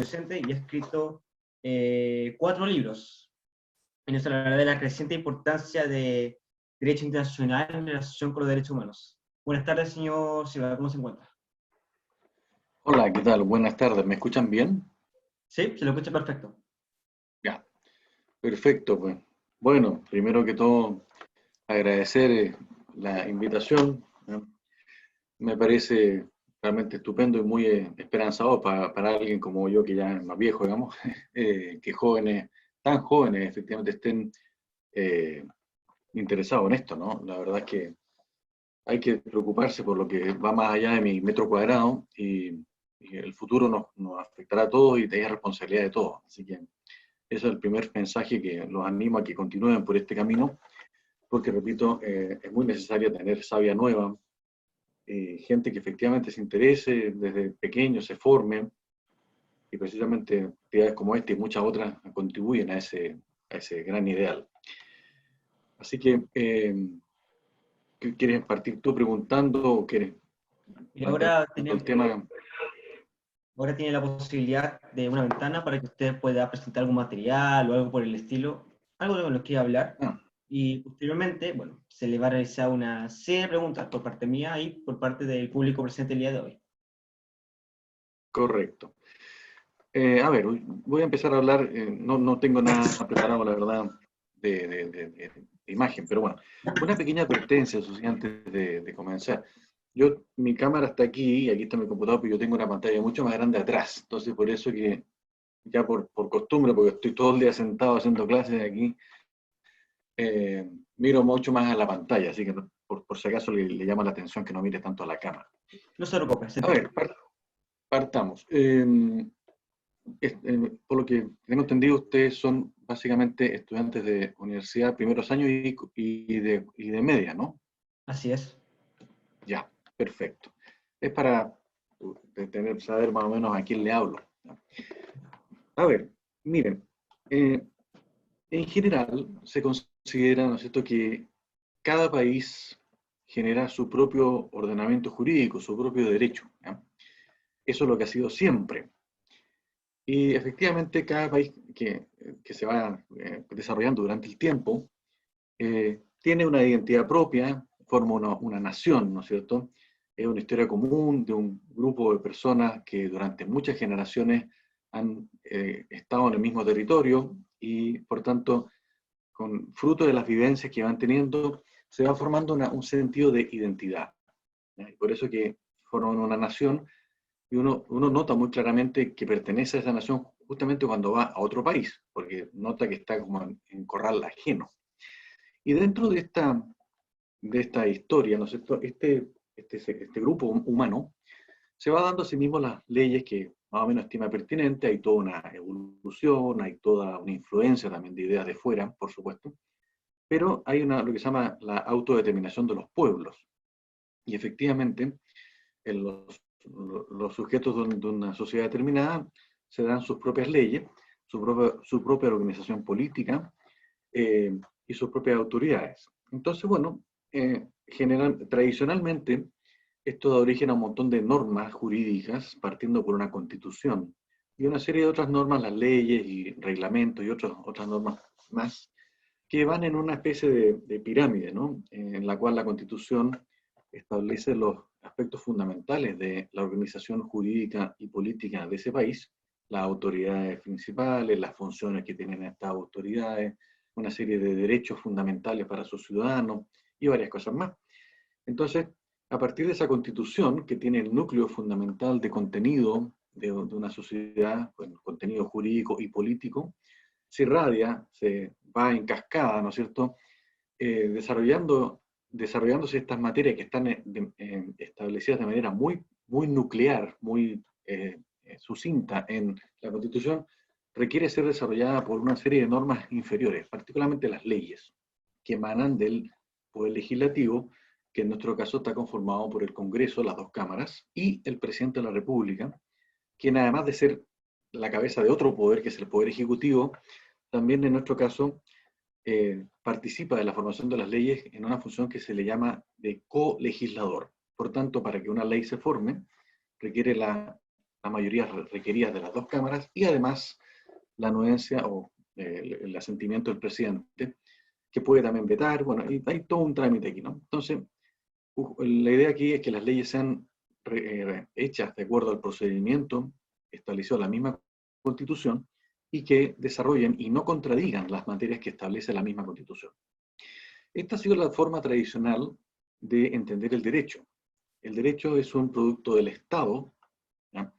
docente y ha escrito 4 libros. Y nos hablará de la creciente importancia de derecho internacional en relación con los derechos humanos. Buenas tardes, señor Silva, ¿cómo se encuentra? Hola, ¿qué tal? Buenas tardes. ¿Me escuchan bien? Sí, se lo escucha perfecto. Ya, perfecto, pues. Bueno, primero que todo, agradecer la invitación. ¿No? Me parece realmente estupendo y muy esperanzador para alguien como yo, que ya es más viejo, digamos, que jóvenes, tan jóvenes, efectivamente estén eh, interesados en esto, ¿no? La verdad es que hay que preocuparse por lo que va más allá de mi metro cuadrado y el futuro nos afectará a todos y es responsabilidad de todos. Así que ese es el primer mensaje que los animo a que continúen por este camino, porque, repito, es muy necesario tener savia nueva, gente que efectivamente se interese desde pequeño, se forme, y precisamente actividades como esta y muchas otras contribuyen a ese gran ideal. Así que, ¿quieres partir tú preguntando o quieres Y planteando ahora el tenemos, tema? ahora tiene la posibilidad de una ventana para que usted pueda presentar algún material o algo por el estilo, algo de lo que quiera hablar. Ah, Y posteriormente, bueno, se le va a realizar una serie de preguntas por parte mía y por parte del público presente el día de hoy. correcto. A ver, voy a empezar a hablar, no tengo nada preparado, la verdad, de imagen, pero bueno, una pequeña advertencia, eso sí, antes de comenzar. Mi cámara está aquí, y aquí está mi computador, pero yo tengo una pantalla mucho más grande atrás, entonces por eso que ya por costumbre, porque estoy todo el día sentado haciendo clases aquí, eh, miro mucho más a la pantalla, así que por si acaso le llama la atención que no mire tanto a la cámara. No se preocupe, se A ver, entiende. partamos. Por lo que tengo entendido, ustedes son básicamente estudiantes de universidad, primeros años y de media, ¿no? Así es. Ya, perfecto. Es para saber más o menos a quién le hablo. ¿No? A ver, miren, eh, en general se considera, ¿no es cierto?, que cada país genera su propio ordenamiento jurídico, su propio derecho. ¿Ya? Eso es lo que ha sido siempre. Y efectivamente, cada país que se va desarrollando durante el tiempo tiene una identidad propia, forma una nación, ¿no es cierto? Es una historia común de un grupo de personas que durante muchas generaciones han estado en el mismo territorio y, por tanto, con fruto de las vivencias que van teniendo, se va formando un sentido de identidad. ¿Ya? Y por eso que forman una nación y uno nota muy claramente que pertenece a esa nación justamente cuando va a otro país, porque nota que está como en corral ajeno. Y dentro de esta historia, ¿no es cierto? Este grupo humano se va dando a sí mismo las leyes que más o menos estima pertinente, hay toda una evolución, hay toda una influencia también de ideas de fuera, por supuesto, pero hay lo que se llama la autodeterminación de los pueblos. Y efectivamente, en los sujetos de una sociedad determinada se dan sus propias leyes, su propia organización política y sus propias autoridades. Entonces, bueno, tradicionalmente esto da origen a un montón de normas jurídicas, partiendo por una constitución y una serie de otras normas, las leyes y reglamentos y otras normas más, que van en una especie de pirámide, ¿no? En la cual la constitución establece los aspectos fundamentales de la organización jurídica y política de ese país, las autoridades principales, las funciones que tienen estas autoridades, una serie de derechos fundamentales para sus ciudadanos y varias cosas más. Entonces, a partir de esa constitución, que tiene el núcleo fundamental de contenido de una sociedad, bueno, contenido jurídico y político, se irradia, se va en cascada, ¿no es cierto?, desarrollándose estas materias que están establecidas de manera muy nuclear, muy sucinta en la Constitución, requiere ser desarrollada por una serie de normas inferiores, particularmente las leyes, que emanan del Poder Legislativo, que en nuestro caso está conformado por el Congreso, las dos cámaras, y el Presidente de la República, quien además de ser la cabeza de otro poder, que es el Poder Ejecutivo, también en nuestro caso participa de la formación de las leyes en una función que se le llama de colegislador. Por tanto, para que una ley se forme, requiere la la mayoría requerida de las dos cámaras y además la anuencia o el asentimiento del presidente, que puede también vetar. Bueno, y hay todo un trámite aquí, ¿no? Entonces, la idea aquí es que las leyes sean hechas de acuerdo al procedimiento establecido en la misma Constitución y que desarrollen y no contradigan las materias que establece la misma Constitución. Esta ha sido la forma tradicional de entender el derecho. El derecho es un producto del Estado, ¿ya?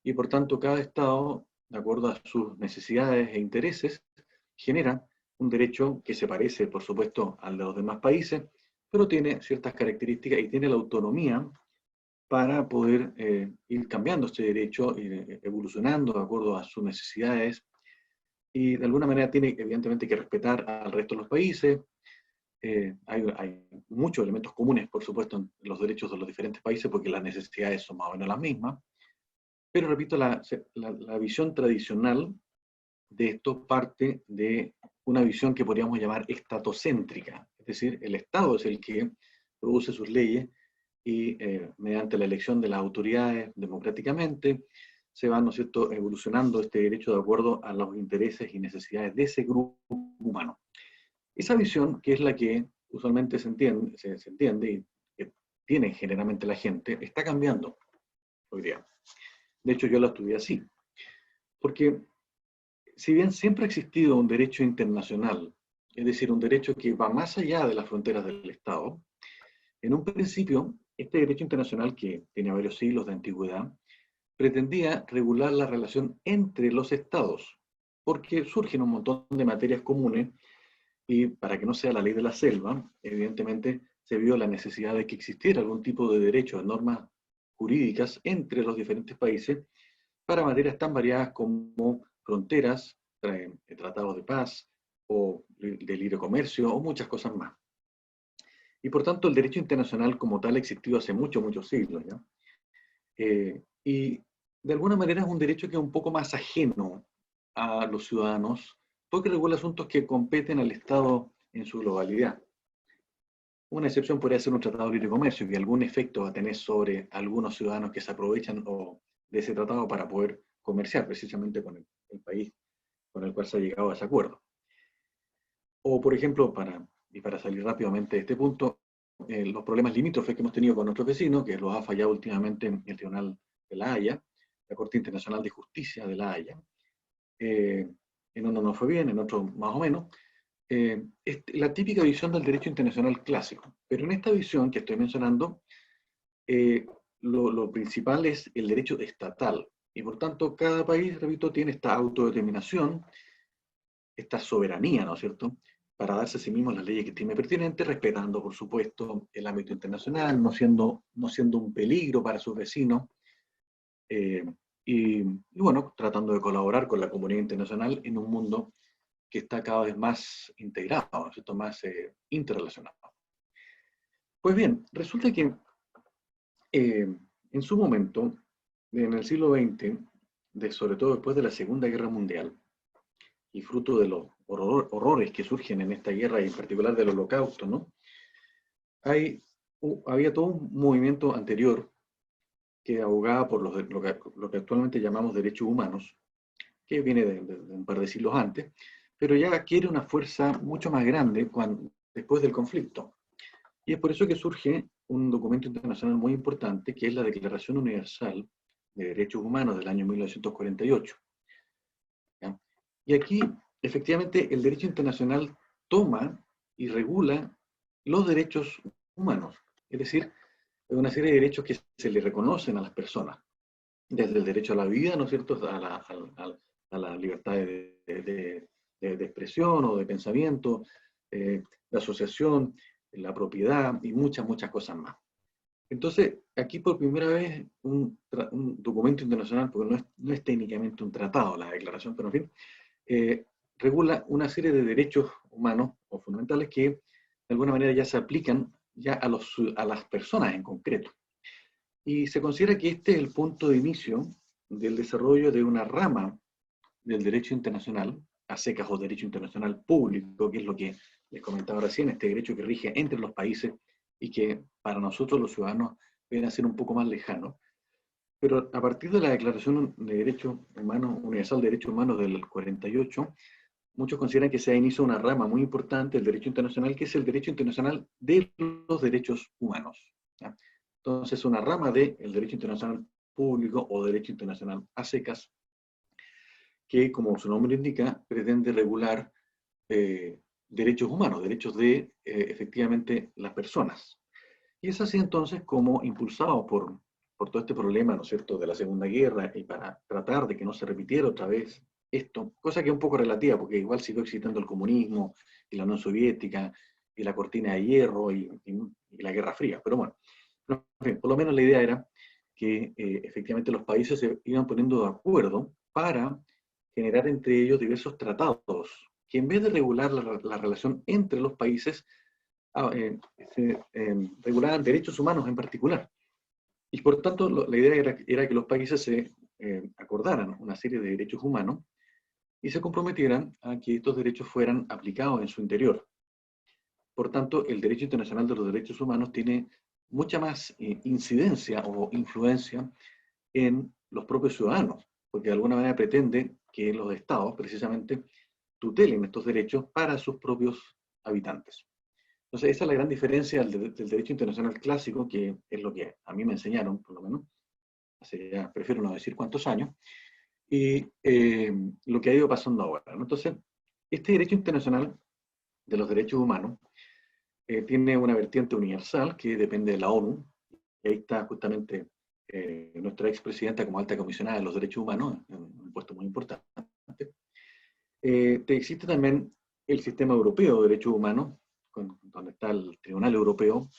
Y por tanto cada Estado, de acuerdo a sus necesidades e intereses, genera un derecho que se parece, por supuesto, al de los demás países, pero tiene ciertas características y tiene la autonomía para poder ir cambiando este derecho, ir evolucionando de acuerdo a sus necesidades, y de alguna manera tiene evidentemente que respetar al resto de los países. Hay muchos elementos comunes, por supuesto, en los derechos de los diferentes países, porque las necesidades son más o menos las mismas, pero repito, la visión tradicional de esto parte de una visión que podríamos llamar estatocéntrica, es decir, el Estado es el que produce sus leyes y mediante la elección de las autoridades democráticamente se va, ¿no es cierto?, evolucionando este derecho de acuerdo a los intereses y necesidades de ese grupo humano. Esa visión, que es la que usualmente se entiende y que tiene generalmente la gente, está cambiando hoy día. De hecho, yo la estudié así, porque si bien siempre ha existido un derecho internacional, es decir, un derecho que va más allá de las fronteras del Estado, en un principio, este derecho internacional, que tiene varios siglos de antigüedad, pretendía regular la relación entre los estados, porque surgen un montón de materias comunes y para que no sea la ley de la selva, evidentemente se vio la necesidad de que existiera algún tipo de derecho, de normas jurídicas entre los diferentes países para materias tan variadas como fronteras, tratados de paz o de libre comercio o muchas cosas más. Y por tanto el derecho internacional como tal ha existido hace muchos, muchos siglos, ¿ya? Y de alguna manera es un derecho que es un poco más ajeno a los ciudadanos, porque regula asuntos que competen al Estado en su globalidad. Una excepción podría ser un tratado de libre comercio, que algún efecto va a tener sobre algunos ciudadanos que se aprovechan de ese tratado para poder comerciar precisamente con el país con el cual se ha llegado a ese acuerdo. O, por ejemplo, para salir rápidamente de este punto, los problemas limítrofes que hemos tenido con nuestros vecinos, que los ha fallado últimamente en el Tribunal de La Haya, la Corte Internacional de Justicia de La Haya. En uno no fue bien, en otro más o menos. Es la típica visión del derecho internacional clásico. Pero en esta visión que estoy mencionando, lo principal es el derecho estatal. Y por tanto, cada país, repito, tiene esta autodeterminación, esta soberanía, ¿no es cierto?, para darse a sí mismo las leyes que estime pertinentes, respetando, por supuesto, el ámbito internacional, no siendo un peligro para sus vecinos, y bueno, tratando de colaborar con la comunidad internacional en un mundo que está cada vez más integrado, ¿no es cierto?, más interrelacionado. Pues bien, resulta que en su momento, en el siglo XX, sobre todo después de la Segunda Guerra Mundial, y fruto de los horrores que surgen en esta guerra, y en particular del Holocausto, ¿no? Había todo un movimiento anterior que abogaba por lo que actualmente llamamos derechos humanos, que viene de un par de siglos antes, pero ya adquiere una fuerza mucho más grande después del conflicto. Y es por eso que surge un documento internacional muy importante, que es la Declaración Universal de Derechos Humanos del año 1948. ¿Ya? Y aquí, efectivamente, el derecho internacional toma y regula los derechos humanos, es decir, una serie de derechos que se le reconocen a las personas, desde el derecho a la vida, ¿no es cierto?, a la libertad de expresión o de pensamiento, de asociación, la propiedad y muchas, muchas cosas más. Entonces, aquí por primera vez un documento internacional, porque no es técnicamente un tratado, la declaración, pero en fin, regula una serie de derechos humanos o fundamentales que de alguna manera ya se aplican ya a las personas en concreto. Y se considera que este es el punto de inicio del desarrollo de una rama del derecho internacional, a secas o derecho internacional público, que es lo que les comentaba recién, este derecho que rige entre los países y que para nosotros los ciudadanos viene a ser un poco más lejano, Pero a partir de la Declaración de Derechos Humanos, Universal de Derechos Humanos del 48, muchos consideran que se ha iniciado una rama muy importante del derecho internacional, que es el derecho internacional de los derechos humanos. ¿Ya? Entonces, una rama del derecho internacional público o derecho internacional a secas, que, como su nombre indica, pretende regular derechos humanos, derechos de, efectivamente, las personas. Y es así entonces como, impulsado por todo este problema, ¿no es cierto?, de la Segunda Guerra, y para tratar de que no se repitiera otra vez esto, cosa que es un poco relativa, porque igual siguió existiendo el comunismo, y la Unión Soviética, y la cortina de hierro, y la Guerra Fría. Pero bueno, en fin, por lo menos la idea era que efectivamente los países se iban poniendo de acuerdo para generar entre ellos diversos tratados, que en vez de regular la relación entre los países, se regulaban derechos humanos en particular. Y por tanto, la idea era que los países se acordaran una serie de derechos humanos y se comprometieran a que estos derechos fueran aplicados en su interior. Por tanto, el derecho internacional de los derechos humanos tiene mucha más incidencia o influencia en los propios ciudadanos, porque de alguna manera pretende que los estados precisamente tutelen estos derechos para sus propios habitantes. Entonces, esa es la gran diferencia del derecho internacional clásico, que es lo que a mí me enseñaron, por lo menos, hace ya, prefiero no decir cuántos años, y lo que ha ido pasando ahora, ¿no? Entonces, este derecho internacional de los derechos humanos tiene una vertiente universal que depende de la ONU, y ahí está justamente nuestra expresidenta como alta comisionada de los derechos humanos, en un puesto muy importante. Existe también el sistema europeo de derechos humanos, donde está el Tribunal Europeo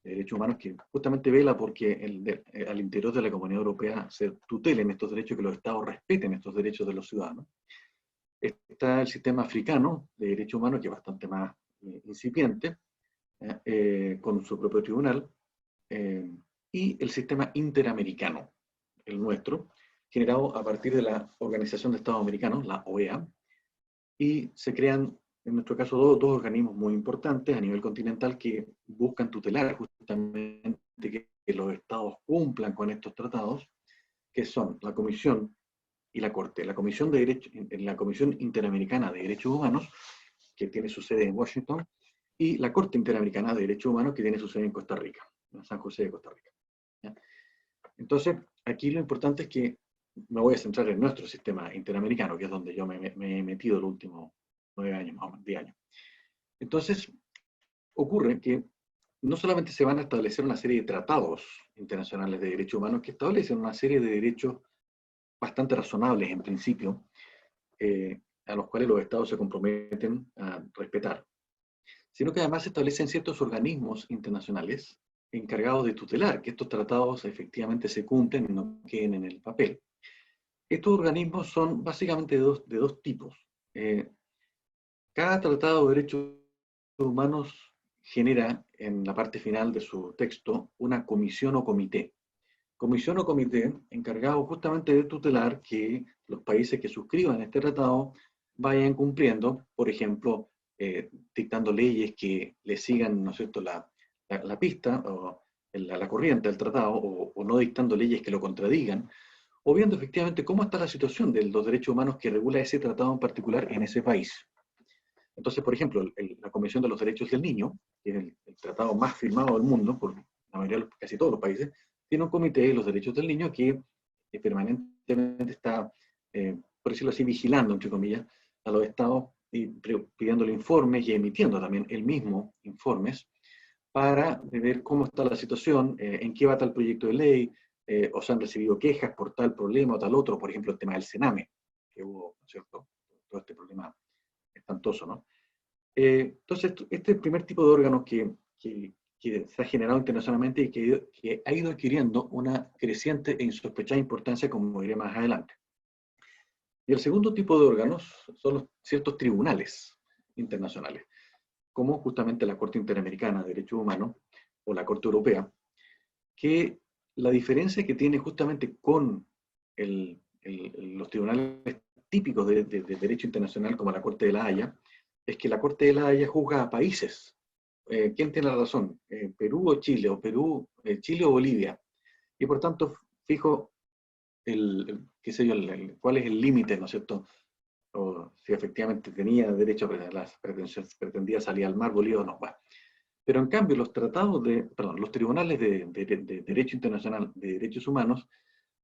de Derechos Humanos, que justamente vela porque al interior de la Comunidad Europea se tutelen estos derechos, que los estados respeten estos derechos de los ciudadanos. Está el sistema africano de derechos humanos, que es bastante más incipiente, con su propio tribunal, y el sistema interamericano, el nuestro, generado a partir de la Organización de Estados Americanos, la OEA, y se crean, en nuestro caso, dos organismos muy importantes a nivel continental que buscan tutelar justamente que los estados cumplan con estos tratados, que son la Comisión y la Corte. La Comisión, la Comisión Interamericana de Derechos Humanos, que tiene su sede en Washington, y la Corte Interamericana de Derechos Humanos, que tiene su sede en Costa Rica, en San José de Costa Rica. ¿Ya? Entonces, aquí lo importante es que me voy a centrar en nuestro sistema interamericano, que es donde yo me he metido los últimos 9 años, más o menos, 10 años. Entonces, ocurre que no solamente se van a establecer una serie de tratados internacionales de derechos humanos que establecen una serie de derechos bastante razonables en principio, a los cuales los estados se comprometen a respetar, sino que además se establecen ciertos organismos internacionales encargados de tutelar que estos tratados efectivamente se cumplen y no queden en el papel. Estos organismos son básicamente de dos tipos. Cada tratado de derechos humanos genera en la parte final de su texto una comisión o comité. Comisión o comité encargado justamente de tutelar que los países que suscriban este tratado vayan cumpliendo, por ejemplo, dictando leyes que le sigan, ¿no es cierto?, la pista o la corriente del tratado, o no dictando leyes que lo contradigan, o viendo efectivamente cómo está la situación de los derechos humanos que regula ese tratado en particular en ese país. Entonces, por ejemplo, la Convención de los Derechos del Niño, que es el tratado más firmado del mundo por la mayoría, casi todos los países, tiene un comité de los derechos del niño que permanentemente está, por decirlo así, vigilando, entre comillas, a los estados y pidiéndole informes y emitiendo también el mismo informes para ver cómo está la situación, en qué va tal proyecto de ley, o se han recibido quejas por tal problema o tal otro, por ejemplo, el tema del Sename, que hubo, ¿cierto?, todo este problema espantoso, ¿no? Entonces, este es el primer tipo de órganos que se ha generado internacionalmente y que ha ido adquiriendo una creciente e insospechada importancia, como diré más adelante. Y el segundo tipo de órganos son ciertos tribunales internacionales, como justamente la Corte Interamericana de Derechos Humanos o la Corte Europea, que la diferencia que tiene justamente con los tribunales típicos de derecho internacional, como la Corte de la Haya, es que la Corte de la Haya juzga a países. ¿Quién tiene la razón? ¿Perú o Chile? ¿O Perú, Chile o Bolivia? Y por tanto, fijo qué sé yo, cuál es el límite, ¿no es cierto? O si efectivamente tenía derecho a las pretensiones, pretendía salir al mar Bolívar o no. Bueno. Pero en cambio, los tribunales de derecho internacional de derechos humanos,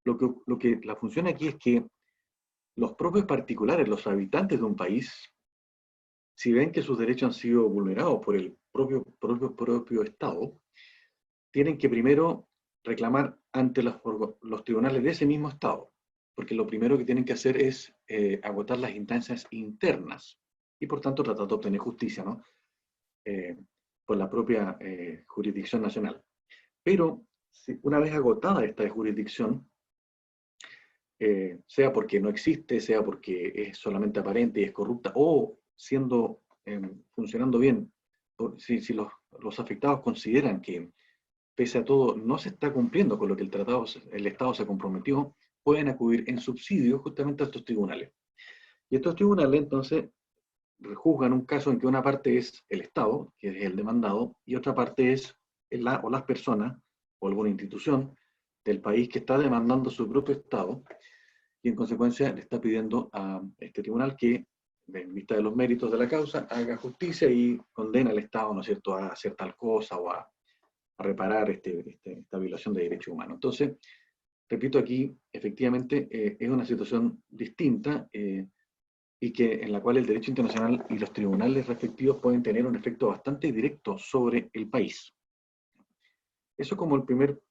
la función aquí es que los propios particulares, los habitantes de un país, si ven que sus derechos han sido vulnerados por el propio Estado, tienen que primero reclamar ante los tribunales de ese mismo Estado, porque lo primero que tienen que hacer es agotar las instancias internas y por tanto tratar de obtener justicia, ¿no? Por la propia jurisdicción nacional. Pero una vez agotada esta jurisdicción, sea porque no existe, sea porque es solamente aparente y es corrupta, o funcionando bien, si los afectados consideran que pese a todo no se está cumpliendo con lo que el Estado se comprometió, pueden acudir en subsidio justamente a estos tribunales. Y estos tribunales entonces juzgan un caso en que una parte es el Estado, que es el demandado, y otra parte es o las personas o alguna institución del país que está demandando su propio Estado, y en consecuencia le está pidiendo a este tribunal que, en vista de los méritos de la causa, haga justicia y condena al Estado, ¿no es cierto?, a hacer tal cosa o a reparar esta violación de derechos humanos. Entonces, repito aquí, efectivamente, es una situación distinta y en la cual el derecho internacional y los tribunales respectivos pueden tener un efecto bastante directo sobre el país. Eso como el primer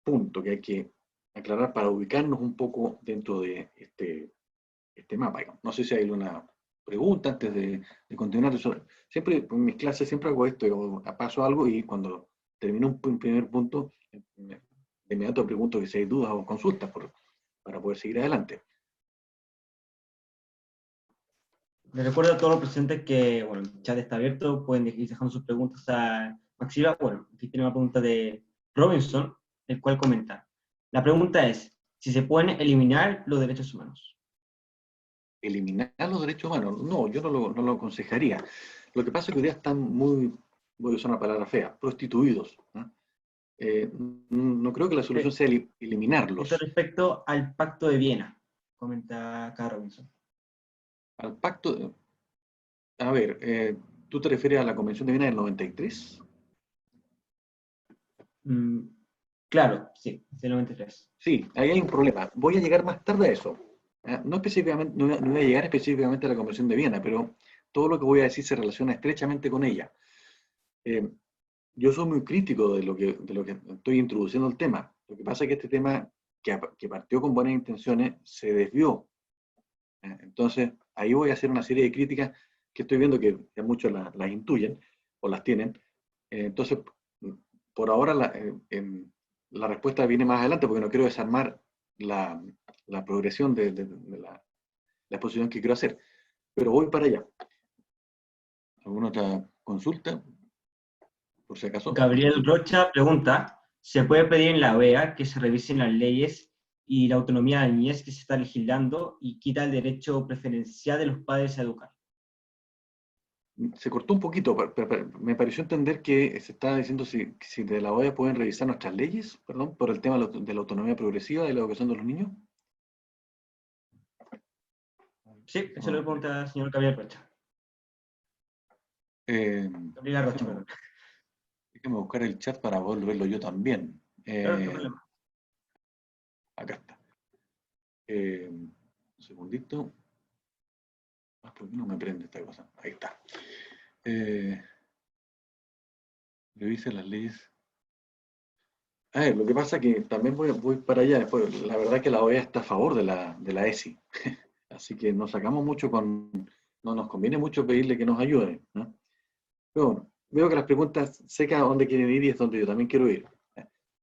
punto que hay que aclarar para ubicarnos un poco dentro de este mapa. No sé si hay una pregunta antes de continuar. Siempre, en mis clases siempre hago esto, yo paso algo y cuando termino un primer punto, de inmediato pregunto que si hay dudas o consultas para poder seguir adelante. Les recuerdo a todos los presentes que, bueno, el chat está abierto, pueden ir dejando sus preguntas a Maxiva. Bueno, aquí tiene una pregunta de Robinson, el cual comenta. La pregunta es, si se pueden eliminar los derechos humanos. ¿Eliminar los derechos humanos? No, yo no lo aconsejaría. Lo que pasa es que hoy día están muy, voy a usar una palabra fea, prostituidos, ¿no? No creo que la solución sea Esto eliminarlos. respecto al Pacto de Viena, comenta acá Robinson. Al pacto, a ver, ¿tú te refieres a la Convención de Viena del 93? Mm, claro, sí, del 93. Sí, ahí hay un problema. Voy a llegar más tarde a eso. No específicamente, no voy a llegar específicamente a la Convención de Viena, pero todo lo que voy a decir se relaciona estrechamente con ella. Eh, yo soy muy crítico de lo que estoy introduciendo el tema. Lo que pasa es que este tema, que partió con buenas intenciones, se desvió. Entonces, ahí voy a hacer una serie de críticas que estoy viendo que muchos las intuyen o las tienen. Entonces, por ahora la respuesta viene más adelante porque no quiero desarmar la progresión de la exposición que quiero hacer. Pero voy para allá. ¿Alguna otra consulta? Por si acaso. Gabriel Rocha pregunta, ¿se puede pedir en la OEA que se revisen las leyes y la autonomía de la niñez que se está legislando y quita el derecho preferencial de los padres a educar? Se cortó un poquito, pero me pareció entender que se estaba diciendo si de la OEA pueden revisar nuestras leyes, perdón, por el tema de la autonomía progresiva y la educación de los niños. Sí, eso No, lo pregunta el señor Gabriel Rocha. eh, Gabriela Rocha, déjame, perdón. déjame buscar el chat para poder verlo yo también. Claro, no hay problema. Acá está. Un segundito. ¿Por qué no me prende esta cosa? Ahí está. Revise las leyes. Lo que pasa es que también voy para allá. Después, la verdad es que la OEA está a favor de la ESI. Así que nos sacamos mucho no nos conviene mucho pedirle que nos ayude, ¿no? Pero bueno, veo que las preguntas, sé que a dónde quieren ir y es donde yo también quiero ir.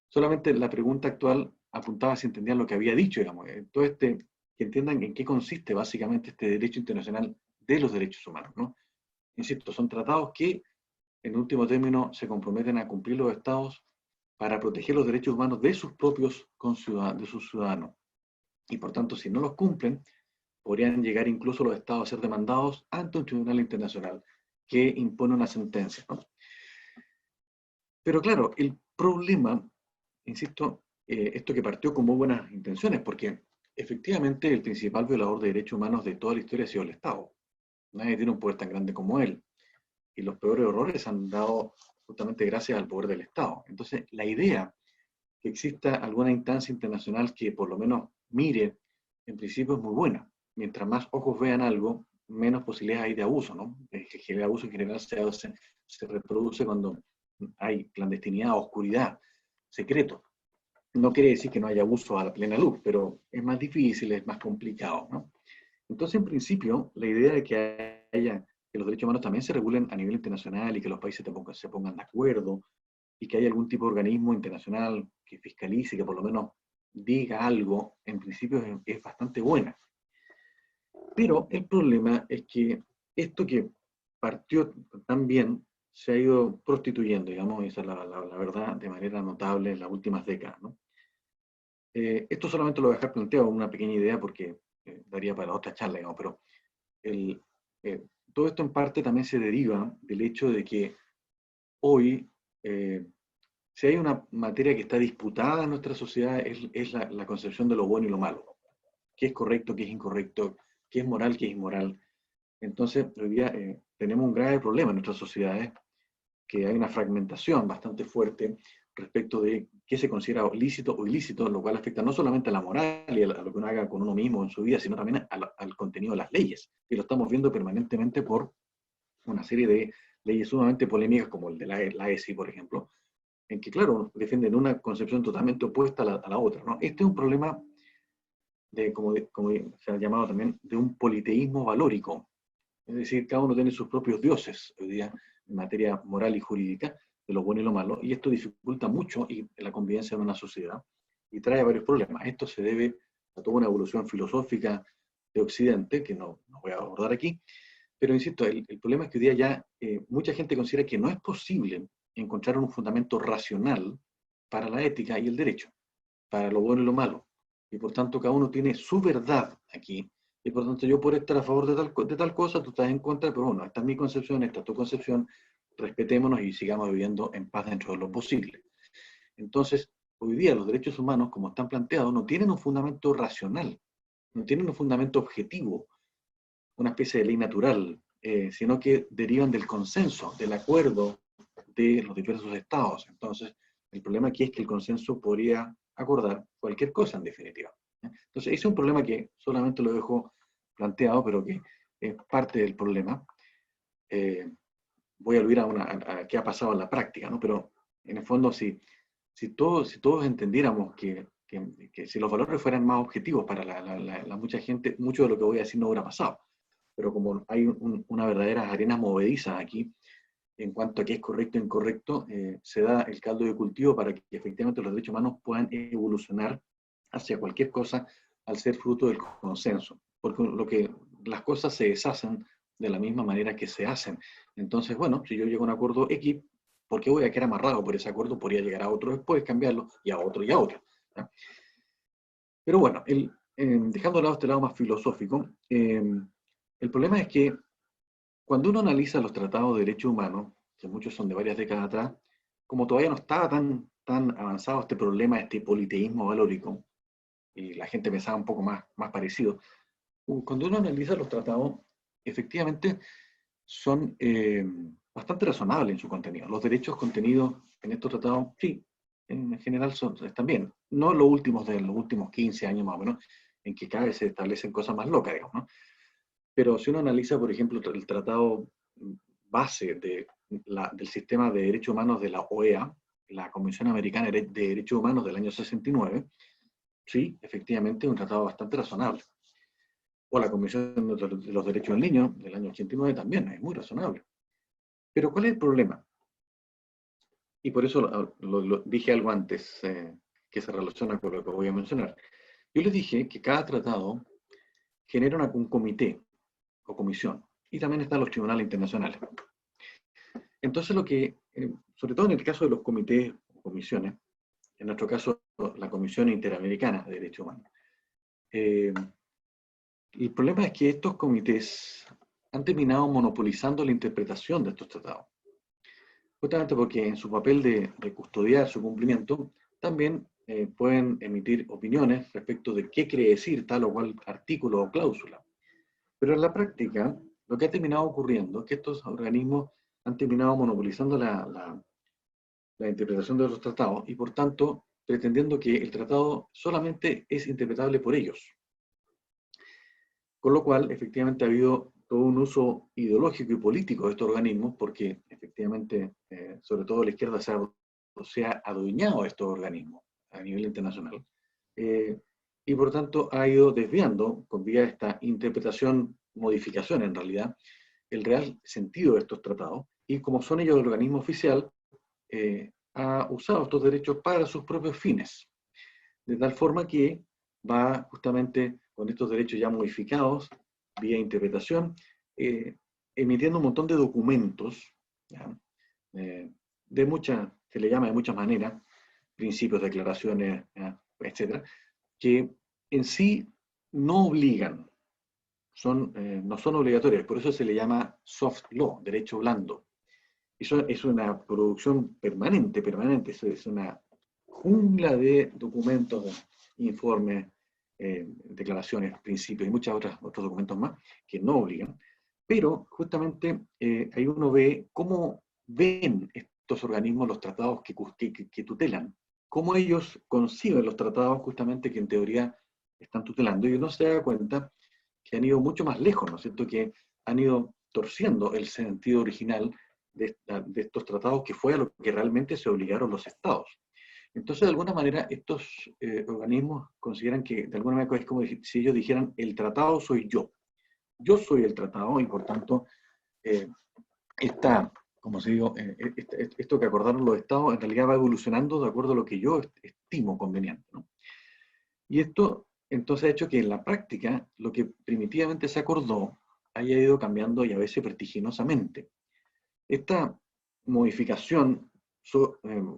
Solamente la pregunta actual apuntaba si entendían lo que había dicho, digamos. Que entiendan en qué consiste básicamente este derecho internacional de los derechos humanos, ¿no? Insisto, son tratados que en último término se comprometen a cumplir los estados para proteger los derechos humanos de sus propios de sus ciudadanos. Y por tanto, si no los cumplen, podrían llegar incluso los estados a ser demandados ante un tribunal internacional que impone una sentencia, ¿no? Pero claro, el problema, insisto, esto que partió con muy buenas intenciones, porque efectivamente el principal violador de derechos humanos de toda la historia ha sido el Estado. Nadie tiene un poder tan grande como él. Y los peores errores se han dado justamente gracias al poder del Estado. Entonces, la idea que exista alguna instancia internacional que por lo menos mire, en principio es muy buena. Mientras más ojos vean algo, menos posibilidades hay de abuso, ¿no? El abuso en general se reproduce cuando hay clandestinidad, oscuridad, secreto. No quiere decir que no haya abuso a la plena luz, pero es más difícil, es más complicado, ¿no? Entonces, en principio, la idea de que los derechos humanos también se regulen a nivel internacional y que los países se pongan de acuerdo y que haya algún tipo de organismo internacional que fiscalice, que por lo menos diga algo, en principio es bastante buena. Pero el problema es que esto que partió tan bien se ha ido prostituyendo, digamos, esa es la verdad, de manera notable en las últimas décadas, ¿no? Esto solamente lo voy a dejar planteado, una pequeña idea, porque daría para otra charla, digamos, pero el, eh, todo esto en parte también se deriva del hecho de que hoy, si hay una materia que está disputada en nuestra sociedad, es la concepción de lo bueno y lo malo. ¿Qué es correcto, qué es incorrecto? ¿Qué es moral, qué es inmoral? Entonces, hoy día tenemos un grave problema en nuestras sociedades, que hay una fragmentación bastante fuerte respecto de qué se considera lícito o ilícito, lo cual afecta no solamente a la moral y a lo que uno haga con uno mismo en su vida, sino también al contenido de las leyes. Y lo estamos viendo permanentemente por una serie de leyes sumamente polémicas, como el de la ESI, por ejemplo, en que, claro, defienden una concepción totalmente opuesta a la otra, ¿no? Este es un problema como se ha llamado también, de un politeísmo valórico. Es decir, cada uno tiene sus propios dioses hoy día en materia moral y jurídica, de lo bueno y lo malo, y esto dificulta mucho la convivencia en una sociedad y trae varios problemas. Esto se debe a toda una evolución filosófica de Occidente, que no voy a abordar aquí, pero insisto, el problema es que hoy día ya mucha gente considera que no es posible encontrar un fundamento racional para la ética y el derecho, para lo bueno y lo malo. Y por tanto, cada uno tiene su verdad aquí. Y por tanto, yo por estar a favor de tal cosa, tú estás en contra, pero bueno, esta es mi concepción, esta es tu concepción, respetémonos y sigamos viviendo en paz dentro de lo posible. Entonces, hoy día los derechos humanos, como están planteados, no tienen un fundamento racional, no tienen un fundamento objetivo, una especie de ley natural, sino que derivan del consenso, del acuerdo de los diversos estados. Entonces, el problema aquí es que el consenso podría acordar cualquier cosa en definitiva. Entonces, ese es un problema que solamente lo dejo planteado, pero que es parte del problema. Voy a aludir a qué ha pasado en la práctica, ¿no? Pero en el fondo, si todos entendiéramos que si los valores fueran más objetivos para la mucha gente, mucho de lo que voy a decir no hubiera pasado. Pero como hay una verdadera arena movediza aquí, en cuanto a qué es correcto e incorrecto, se da el caldo de cultivo para que efectivamente los derechos humanos puedan evolucionar hacia cualquier cosa al ser fruto del consenso. Porque las cosas se deshacen de la misma manera que se hacen. Entonces, bueno, si yo llego a un acuerdo X, ¿por qué voy a quedar amarrado por ese acuerdo? Podría llegar a otro después, cambiarlo, y a otro y a otro. ¿Ya? Pero bueno, dejando de lado este lado más filosófico, el problema es que cuando uno analiza los tratados de derechos humanos, que muchos son de varias décadas atrás, como todavía no estaba tan avanzado este problema, este politeísmo valórico, y la gente pensaba un poco más parecido, cuando uno analiza los tratados, efectivamente son bastante razonables en su contenido. Los derechos contenidos en estos tratados, sí, en general están bien. No los últimos 15 años más o menos, en que cada vez se establecen cosas más locas, digamos, ¿no? Pero si uno analiza, por ejemplo, el tratado base del sistema de derechos humanos de la OEA, la Convención Americana de Derechos Humanos del año 69, sí, efectivamente es un tratado bastante razonable. O la Convención de los Derechos del Niño del año 89 también es muy razonable. Pero ¿cuál es el problema? Y por eso lo dije algo antes, que se relaciona con lo que voy a mencionar. Yo les dije que cada tratado genera un comité o comisión, y también están los tribunales internacionales. Entonces, sobre todo en el caso de los comités o comisiones, en nuestro caso la Comisión Interamericana de Derechos Humanos, el problema es que estos comités han terminado monopolizando la interpretación de estos tratados. Justamente porque en su papel de custodiar su cumplimiento, también pueden emitir opiniones respecto de qué quiere decir tal o cual artículo o cláusula. Pero en la práctica, lo que ha terminado ocurriendo es que estos organismos han terminado monopolizando la interpretación de los tratados y, por tanto, pretendiendo que el tratado solamente es interpretable por ellos. Con lo cual, efectivamente, ha habido todo un uso ideológico y político de estos organismos, porque, efectivamente, sobre todo la izquierda se ha adueñado de estos organismos a nivel internacional, y por tanto ha ido desviando, con vía de esta interpretación, modificación en realidad, el real sentido de estos tratados, y como son ellos el organismo oficial, ha usado estos derechos para sus propios fines, de tal forma que va justamente con estos derechos ya modificados, vía interpretación, emitiendo un montón de documentos, ¿ya? De muchas, se le llama de muchas maneras, principios, declaraciones, ¿ya? Etcétera, que en sí no obligan, no son obligatorias, por eso se le llama soft law, derecho blando. Eso es una producción permanente, eso es una jungla de documentos, informes, declaraciones, principios y muchos otros documentos más que no obligan, pero justamente ahí uno ve cómo ven estos organismos los tratados que tutelan, cómo ellos conciben los tratados justamente que en teoría están tutelando, y uno se da cuenta que han ido mucho más lejos, ¿no es cierto?, que han ido torciendo el sentido original de estos tratados, que fue a lo que realmente se obligaron los estados. Entonces, de alguna manera, estos organismos consideran que, de alguna manera, es como si ellos dijeran, el tratado soy yo. Yo soy el tratado y, por tanto, como se digo, esto que acordaron los estados, en realidad va evolucionando de acuerdo a lo que yo estimo conveniente, ¿no? Y esto, entonces, ha hecho que en la práctica, lo que primitivamente se acordó, haya ido cambiando y a veces vertiginosamente. Esta modificación,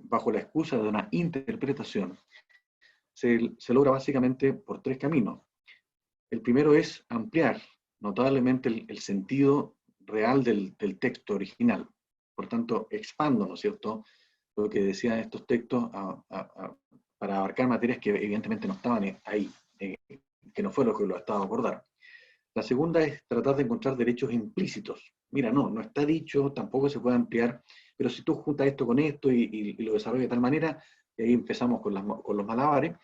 bajo la excusa de una interpretación, se logra básicamente por tres caminos. El primero es ampliar notablemente el sentido real del texto original. Por tanto, expando, ¿no es cierto?, lo que decían estos textos para abarcar materias que evidentemente no estaban ahí, que no fue lo que lo estaba abordar. La segunda es tratar de encontrar derechos implícitos. Mira, no está dicho, tampoco se puede ampliar, pero si tú juntas esto con esto y lo desarrollas de tal manera, y ahí empezamos con los malabares,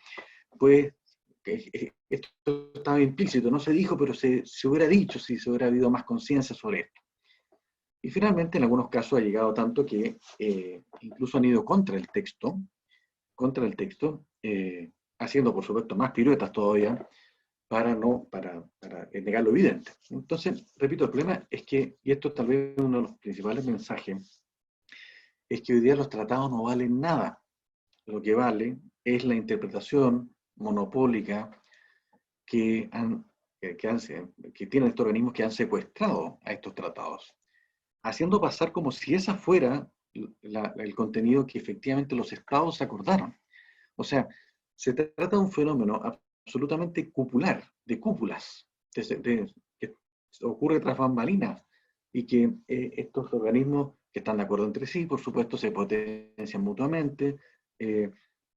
pues esto estaba implícito, no se dijo, pero se hubiera dicho si se hubiera habido más conciencia sobre esto. Y finalmente, en algunos casos ha llegado tanto que incluso han ido contra el texto, haciendo por supuesto más piruetas todavía, para negar lo evidente. Entonces, repito, el problema es que, y esto es tal vez uno de los principales mensajes, es que hoy día los tratados no valen nada. Lo que vale es la interpretación monopólica que tienen estos organismos que han secuestrado a estos tratados, haciendo pasar como si esa fuera el contenido que efectivamente los estados acordaron. O sea, se trata de un fenómeno absolutamente cupular, de cúpulas, que ocurre tras bambalinas, y que estos organismos que están de acuerdo entre sí, por supuesto, se potencian mutuamente,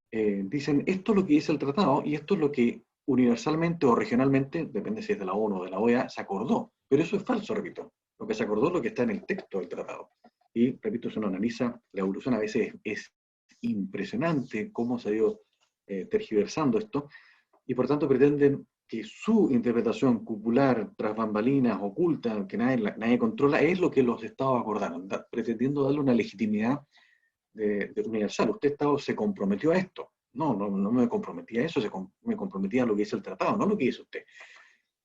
dicen, esto es lo que dice el tratado, y esto es lo que universalmente o regionalmente, depende si es de la ONU o de la OEA, se acordó. Pero eso es falso, repito. Lo que se acordó es lo que está en el texto del tratado. Y, repito, si uno analiza la evolución, a veces es impresionante cómo se ha ido tergiversando esto, y por tanto pretenden que su interpretación cupular, tras bambalinas, oculta, que nadie controla, es lo que los estados acordaron, pretendiendo darle una legitimidad de universal. Usted, Estado, se comprometió a esto. No me comprometía a eso, me comprometía a lo que dice el tratado, no lo que dice usted.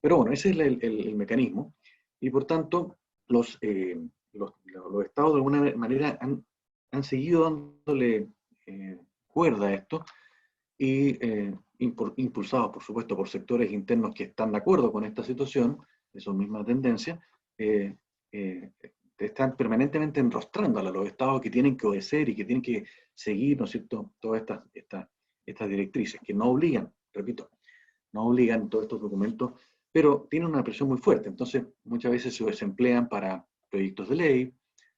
Pero bueno, ese es el mecanismo, y por tanto los estados de alguna manera han seguido dándole cuerda a esto, y impulsados, por supuesto, por sectores internos que están de acuerdo con esta situación, esa misma tendencia, están permanentemente enrostrando a los estados que tienen que obedecer y que tienen que seguir, ¿no es cierto?, todas estas directrices, que no obligan, repito, no obligan todos estos documentos, pero tienen una presión muy fuerte. Entonces, muchas veces se emplean para proyectos de ley,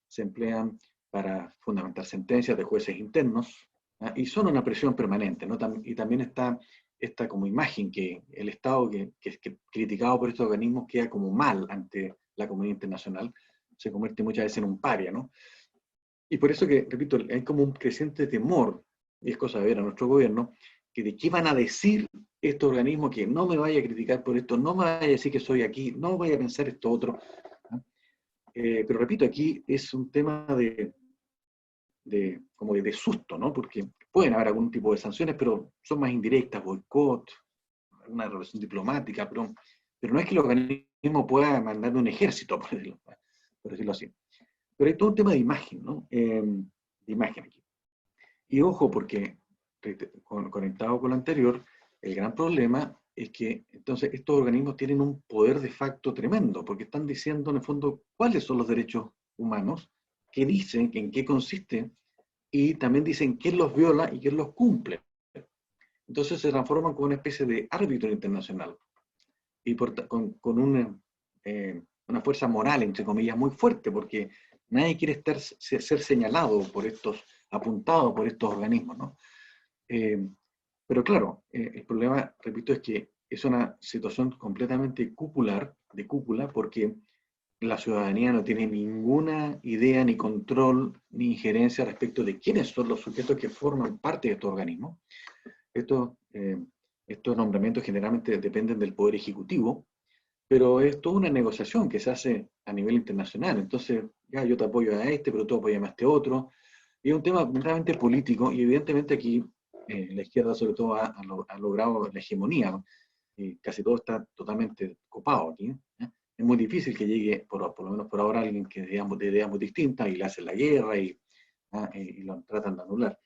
se emplean para fundamentar sentencias de jueces internos, Y son una presión permanente, ¿no? Y también está esta como imagen que el Estado, que es criticado por estos organismos, queda como mal ante la comunidad internacional, se convierte muchas veces en un paria, ¿no? Y por eso que, repito, hay como un creciente temor, y es cosa de ver a nuestro gobierno, que de qué van a decir estos organismos, que no me vaya a criticar por esto, no me vaya a decir que soy aquí, no vaya a pensar esto otro, ¿no? Pero repito, aquí es un tema como de susto, ¿no? Porque pueden haber algún tipo de sanciones, pero son más indirectas, boicot, una relación diplomática, pero no es que el organismo pueda mandar un ejército, por decirlo así. Pero hay todo un tema de imagen, ¿no? De imagen aquí. Y ojo, porque conectado con lo anterior, el gran problema es que entonces estos organismos tienen un poder de facto tremendo, porque están diciendo en el fondo cuáles son los derechos humanos, qué dicen, en qué consiste, y también dicen quién los viola y quién los cumple. Entonces se transforman como una especie de árbitro internacional y con una fuerza moral, entre comillas, muy fuerte, porque nadie quiere ser señalado por estos, apuntado por estos organismos, ¿no? Pero claro, el problema, repito, es que es una situación completamente de cúpula, porque la ciudadanía no tiene ninguna idea, ni control, ni injerencia respecto de quiénes son los sujetos que forman parte de estos organismos. Estos nombramientos generalmente dependen del Poder Ejecutivo, pero es toda una negociación que se hace a nivel internacional. Entonces, ya yo te apoyo a este, pero tú apoyas a este otro. Y es un tema realmente político, y evidentemente aquí la izquierda sobre todo ha logrado la hegemonía, ¿no? Casi todo está totalmente copado aquí, ¿eh? Es muy difícil que llegue, por lo menos por ahora, alguien que digamos de ideas muy distintas y le hace la guerra y lo tratan de anular.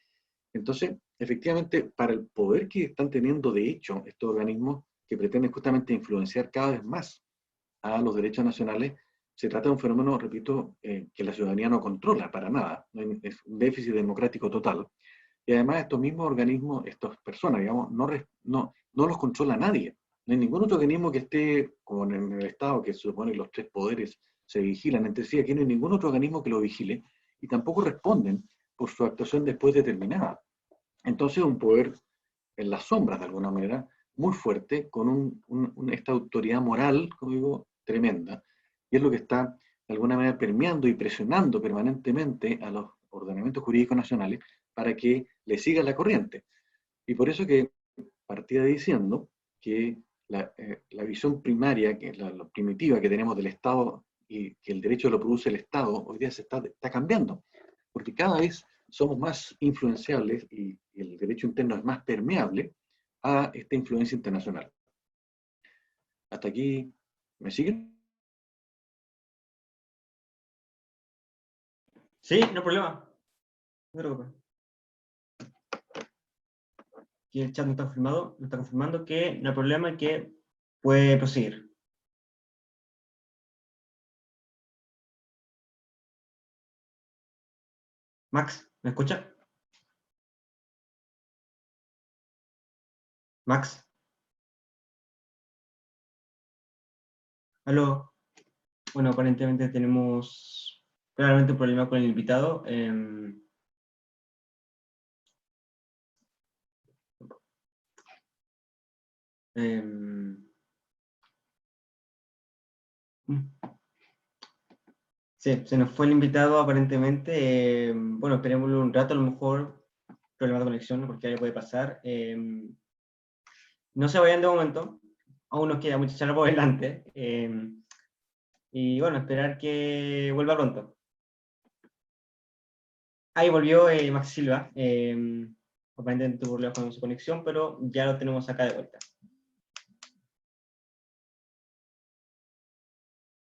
Entonces, efectivamente, para el poder que están teniendo de hecho estos organismos que pretenden justamente influenciar cada vez más a los derechos nacionales, se trata de un fenómeno, repito, que la ciudadanía no controla para nada, es un déficit democrático total. Y además estos mismos organismos, estas personas, digamos, no los controla nadie. No hay ningún otro organismo que esté, como en el Estado, que se supone que los tres poderes se vigilan entre sí, aquí no hay ningún otro organismo que lo vigile, y tampoco responden por su actuación después determinada. Entonces un poder en las sombras, de alguna manera, muy fuerte, con esta autoridad moral, como digo, tremenda, y es lo que está de alguna manera permeando y presionando permanentemente a los ordenamientos jurídicos nacionales para que le sigan la corriente. Y por eso que partía diciendo que la visión primaria, que es la primitiva que tenemos del Estado y que el derecho lo produce el Estado, hoy día está cambiando, porque cada vez somos más influenciables y el derecho interno es más permeable a esta influencia internacional. Hasta aquí, ¿me siguen? Sí, no hay problema. No te preocupes. Aquí el chat nos está confirmando que no hay problema y que puede proseguir. Max, ¿me escucha? Max, aló. Bueno, aparentemente tenemos claramente un problema con el invitado. Sí, se nos fue el invitado aparentemente. Bueno, esperémoslo un rato, a lo mejor problema de conexión, porque algo puede pasar. No se vayan de momento, aún nos queda mucha charla por delante. Y bueno, esperar que vuelva pronto. Ahí volvió Max Silva. Aparentemente tuvo problemas con su conexión, pero ya lo tenemos acá de vuelta.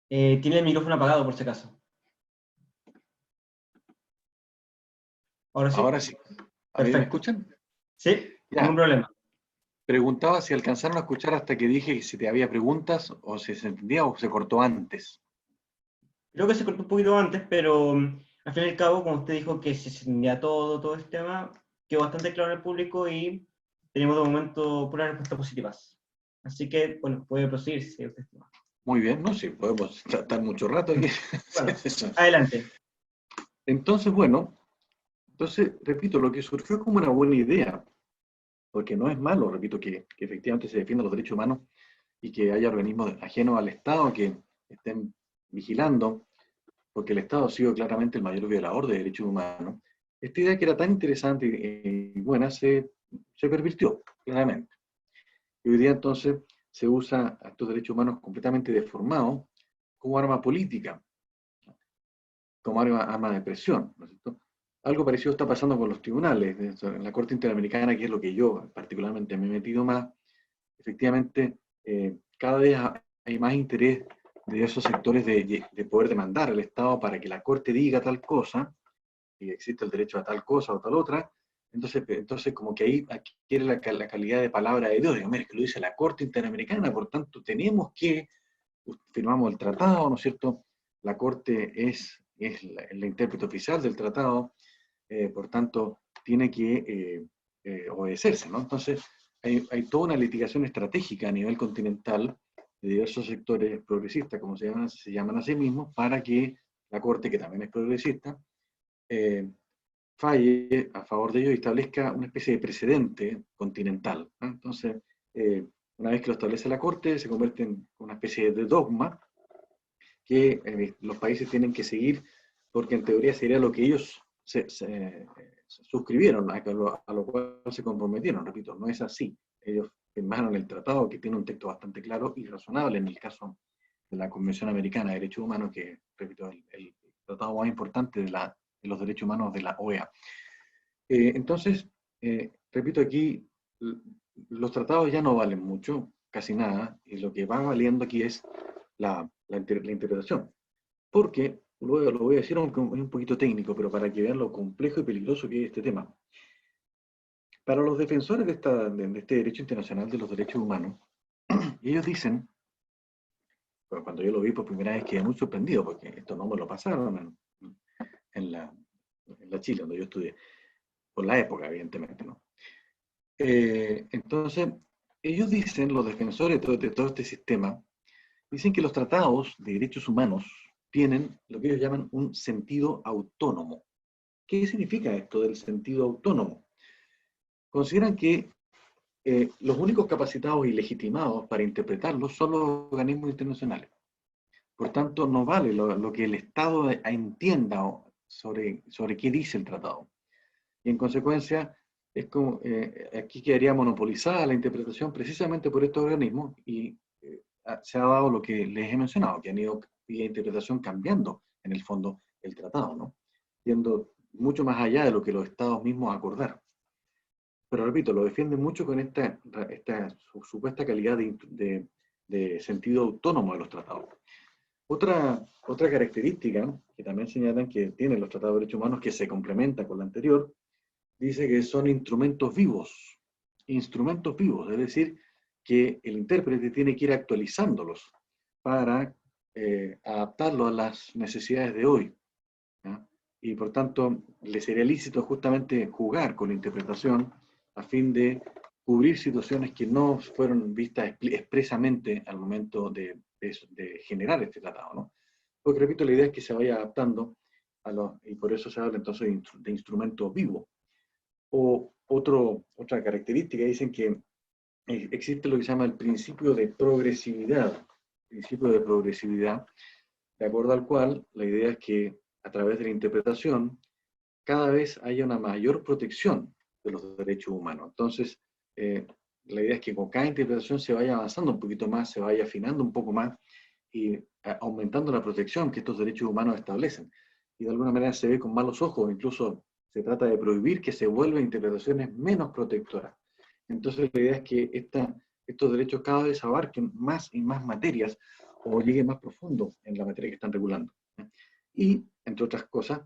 Tiene el micrófono apagado por si acaso. Ahora sí. Ahora sí. ¿A mí me Perfecto. escuchan? Sí, Ya. ningún problema. Preguntaba si alcanzaron a escuchar hasta que dije si te había preguntas o si se entendía o se cortó antes. Creo que se cortó un poquito antes, pero al fin y al cabo, como usted dijo que se entendía todo este tema, quedó bastante claro al público y tenemos de momento puras respuestas positivas. Así que, bueno, puede proseguir si usted estima. Muy bien, no sé, podemos estar mucho rato aquí. Bueno, adelante. Entonces, bueno, Entonces, repito, lo que surgió como una buena idea, porque no es malo, repito, que efectivamente se defiendan los derechos humanos y que haya organismos ajenos al Estado que estén vigilando, porque el Estado ha sido claramente el mayor violador de derechos humanos. Esta idea que era tan interesante y buena se pervirtió, claramente. Y hoy día entonces se usa a estos derechos humanos completamente deformados como arma política, como arma de presión, ¿no es cierto? Algo parecido está pasando con los tribunales, en la Corte Interamericana, que es lo que yo particularmente me he metido más. Efectivamente, cada vez hay más interés de esos sectores de poder demandar al Estado para que la Corte diga tal cosa, y existe el derecho a tal cosa o tal otra. Entonces como que ahí adquiere la calidad de palabra de Dios. Digo, mira, es que lo dice la Corte Interamericana, por tanto tenemos que, firmamos el tratado, ¿no es cierto? La Corte es la intérprete oficial del tratado, por tanto tiene que obedecerse, ¿no? Entonces hay toda una litigación estratégica a nivel continental de diversos sectores progresistas, como se llaman a sí mismos, para que la Corte, que también es progresista, eh, falle a favor de ellos y establezca una especie de precedente continental, ¿no? Entonces, una vez que lo establece la Corte, se convierte en una especie de dogma que los países tienen que seguir, porque en teoría sería lo que ellos se suscribieron, a lo cual se comprometieron. Repito, no es así. Ellos firmaron el tratado, que tiene un texto bastante claro y razonable en el caso de la Convención Americana de Derechos Humanos, que, repito, el tratado más importante de los derechos humanos de la OEA. Entonces, repito, aquí los tratados ya no valen mucho, casi nada, y lo que va valiendo aquí es la interpretación. Porque, luego lo voy a decir aunque es un poquito técnico, pero para que vean lo complejo y peligroso que es este tema. Para los defensores de este derecho internacional de los derechos humanos, ellos dicen, bueno, cuando yo lo vi por primera vez quedé muy sorprendido, porque esto no me lo pasaron en la Chile, donde yo estudié, por la época, evidentemente, ¿no? Entonces, ellos dicen, los defensores de todo este sistema, dicen que los tratados de derechos humanos tienen lo que ellos llaman un sentido autónomo. ¿Qué significa esto del sentido autónomo? Consideran que los únicos capacitados y legitimados para interpretarlos son los organismos internacionales. Por tanto, no vale lo que el Estado entienda sobre qué dice el tratado. Y en consecuencia, es como, aquí quedaría monopolizada la interpretación precisamente por estos organismos y se ha dado lo que les he mencionado, que han ido vía interpretación cambiando en el fondo el tratado, ¿no? Yendo mucho más allá de lo que los estados mismos acordaron. Pero repito, lo defienden mucho con esta supuesta calidad de sentido autónomo de los tratados. Otra característica que también señalan que tienen los tratados de derechos humanos, que se complementa con la anterior, dice que son instrumentos vivos. Instrumentos vivos, es decir, que el intérprete tiene que ir actualizándolos para adaptarlos a las necesidades de hoy, ¿ya? Y por tanto, le sería lícito justamente jugar con la interpretación a fin de cubrir situaciones que no fueron vistas expresamente al momento de generar este tratado, ¿no? Porque, repito, la idea es que se vaya adaptando y por eso se habla entonces de instrumento vivo. Otra característica, dicen que existe lo que se llama el principio de progresividad. Principio de progresividad, de acuerdo al cual la idea es que a través de la interpretación cada vez haya una mayor protección de los derechos humanos. Entonces, la idea es que con cada interpretación se vaya avanzando un poquito más, se vaya afinando un poco más y aumentando la protección que estos derechos humanos establecen. Y de alguna manera se ve con malos ojos, incluso se trata de prohibir que se vuelvan interpretaciones menos protectoras. Entonces la idea es que estos derechos cada vez abarquen más y más materias o lleguen más profundo en la materia que están regulando. Y, entre otras cosas,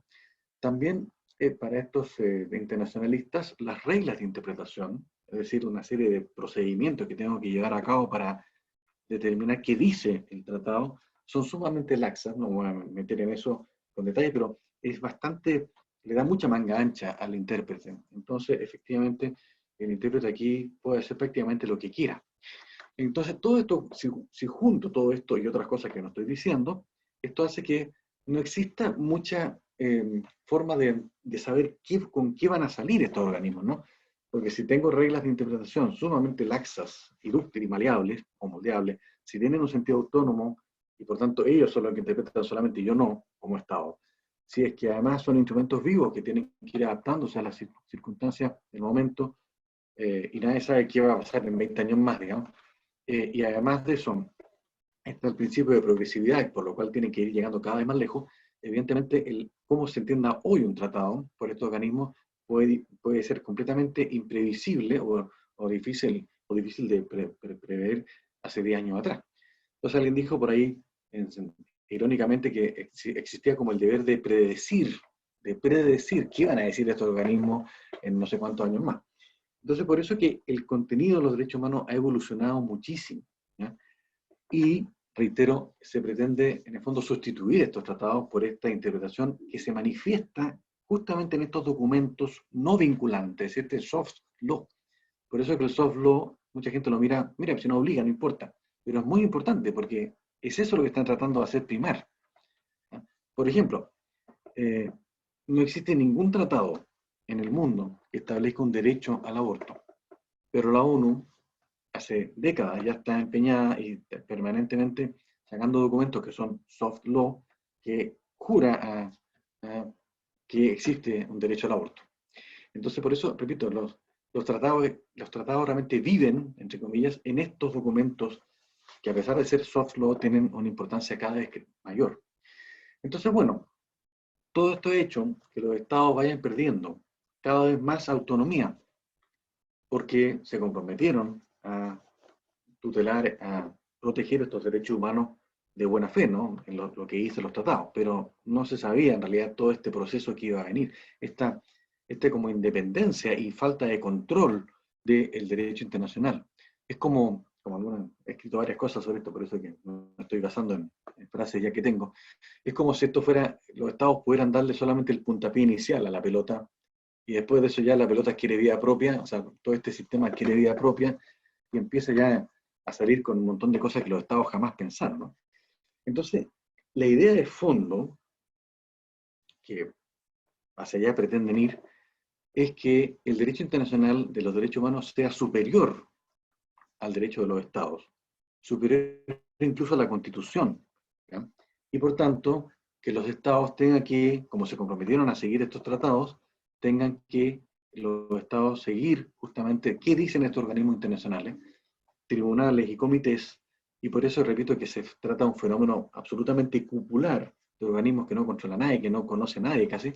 también para estos internacionalistas, las reglas de interpretación, es decir, una serie de procedimientos que tengo que llevar a cabo para determinar qué dice el tratado, son sumamente laxas. No voy a meter en eso con detalle, pero es bastante, le da mucha manga ancha al intérprete. Entonces, efectivamente, el intérprete aquí puede hacer prácticamente lo que quiera. Entonces, todo esto, si junto todo esto y otras cosas que no estoy diciendo, esto hace que no exista mucha forma de saber con qué van a salir estos organismos, ¿no? Porque si tengo reglas de interpretación sumamente laxas y dúctiles y maleables o moldeables, si tienen un sentido autónomo y por tanto ellos son los que interpretan solamente y yo no, como Estado, si es que además son instrumentos vivos que tienen que ir adaptándose a las circunstancias del momento, y nadie sabe qué va a pasar en 20 años más, digamos, y además de eso, está el principio de progresividad, por lo cual tienen que ir llegando cada vez más lejos. Evidentemente, cómo se entienda hoy un tratado por estos organismos puede ser completamente imprevisible o difícil de prever hace 10 años atrás. Entonces alguien dijo por ahí, irónicamente, que existía como el deber de predecir qué van a decir estos organismos en no sé cuántos años más. Entonces, por eso que el contenido de los derechos humanos ha evolucionado muchísimo, ¿ya? Y, reitero, se pretende en el fondo sustituir estos tratados por esta interpretación que se manifiesta justamente en estos documentos no vinculantes, este soft law. Por eso es que el soft law, mucha gente lo mira, si no obliga, no importa, pero es muy importante porque es eso lo que están tratando de hacer primar. Por ejemplo, no existe ningún tratado en el mundo que establezca un derecho al aborto, pero la ONU hace décadas ya está empeñada y permanentemente sacando documentos que son soft law, que jura que existe un derecho al aborto. Entonces, por eso, repito, los tratados realmente viven, entre comillas, en estos documentos que a pesar de ser soft law tienen una importancia cada vez mayor. Entonces, bueno, todo esto ha hecho que los estados vayan perdiendo cada vez más autonomía, porque se comprometieron a tutelar, a proteger estos derechos humanos de buena fe, ¿no? En lo que dicen los tratados, pero no se sabía en realidad todo este proceso que iba a venir, esta como independencia y falta de control del derecho internacional. Es como he escrito varias cosas sobre esto, por eso que no estoy basando en frases ya que tengo, es como si esto fuera, los estados pudieran darle solamente el puntapié inicial a la pelota, y después de eso ya la pelota adquiere vida propia, o sea, todo este sistema adquiere vida propia, y empieza ya a salir con un montón de cosas que los estados jamás pensaron, ¿no? Entonces, la idea de fondo, que hacia allá pretenden ir, es que el derecho internacional de los derechos humanos sea superior al derecho de los estados, superior incluso a la Constitución, ¿ya? Y por tanto, que los estados tengan que, como se comprometieron a seguir estos tratados, tengan que los estados seguir justamente qué dicen estos organismos internacionales, tribunales y comités, y por eso repito que se trata de un fenómeno absolutamente cupular de organismos que no controla nadie, que no conoce a nadie casi,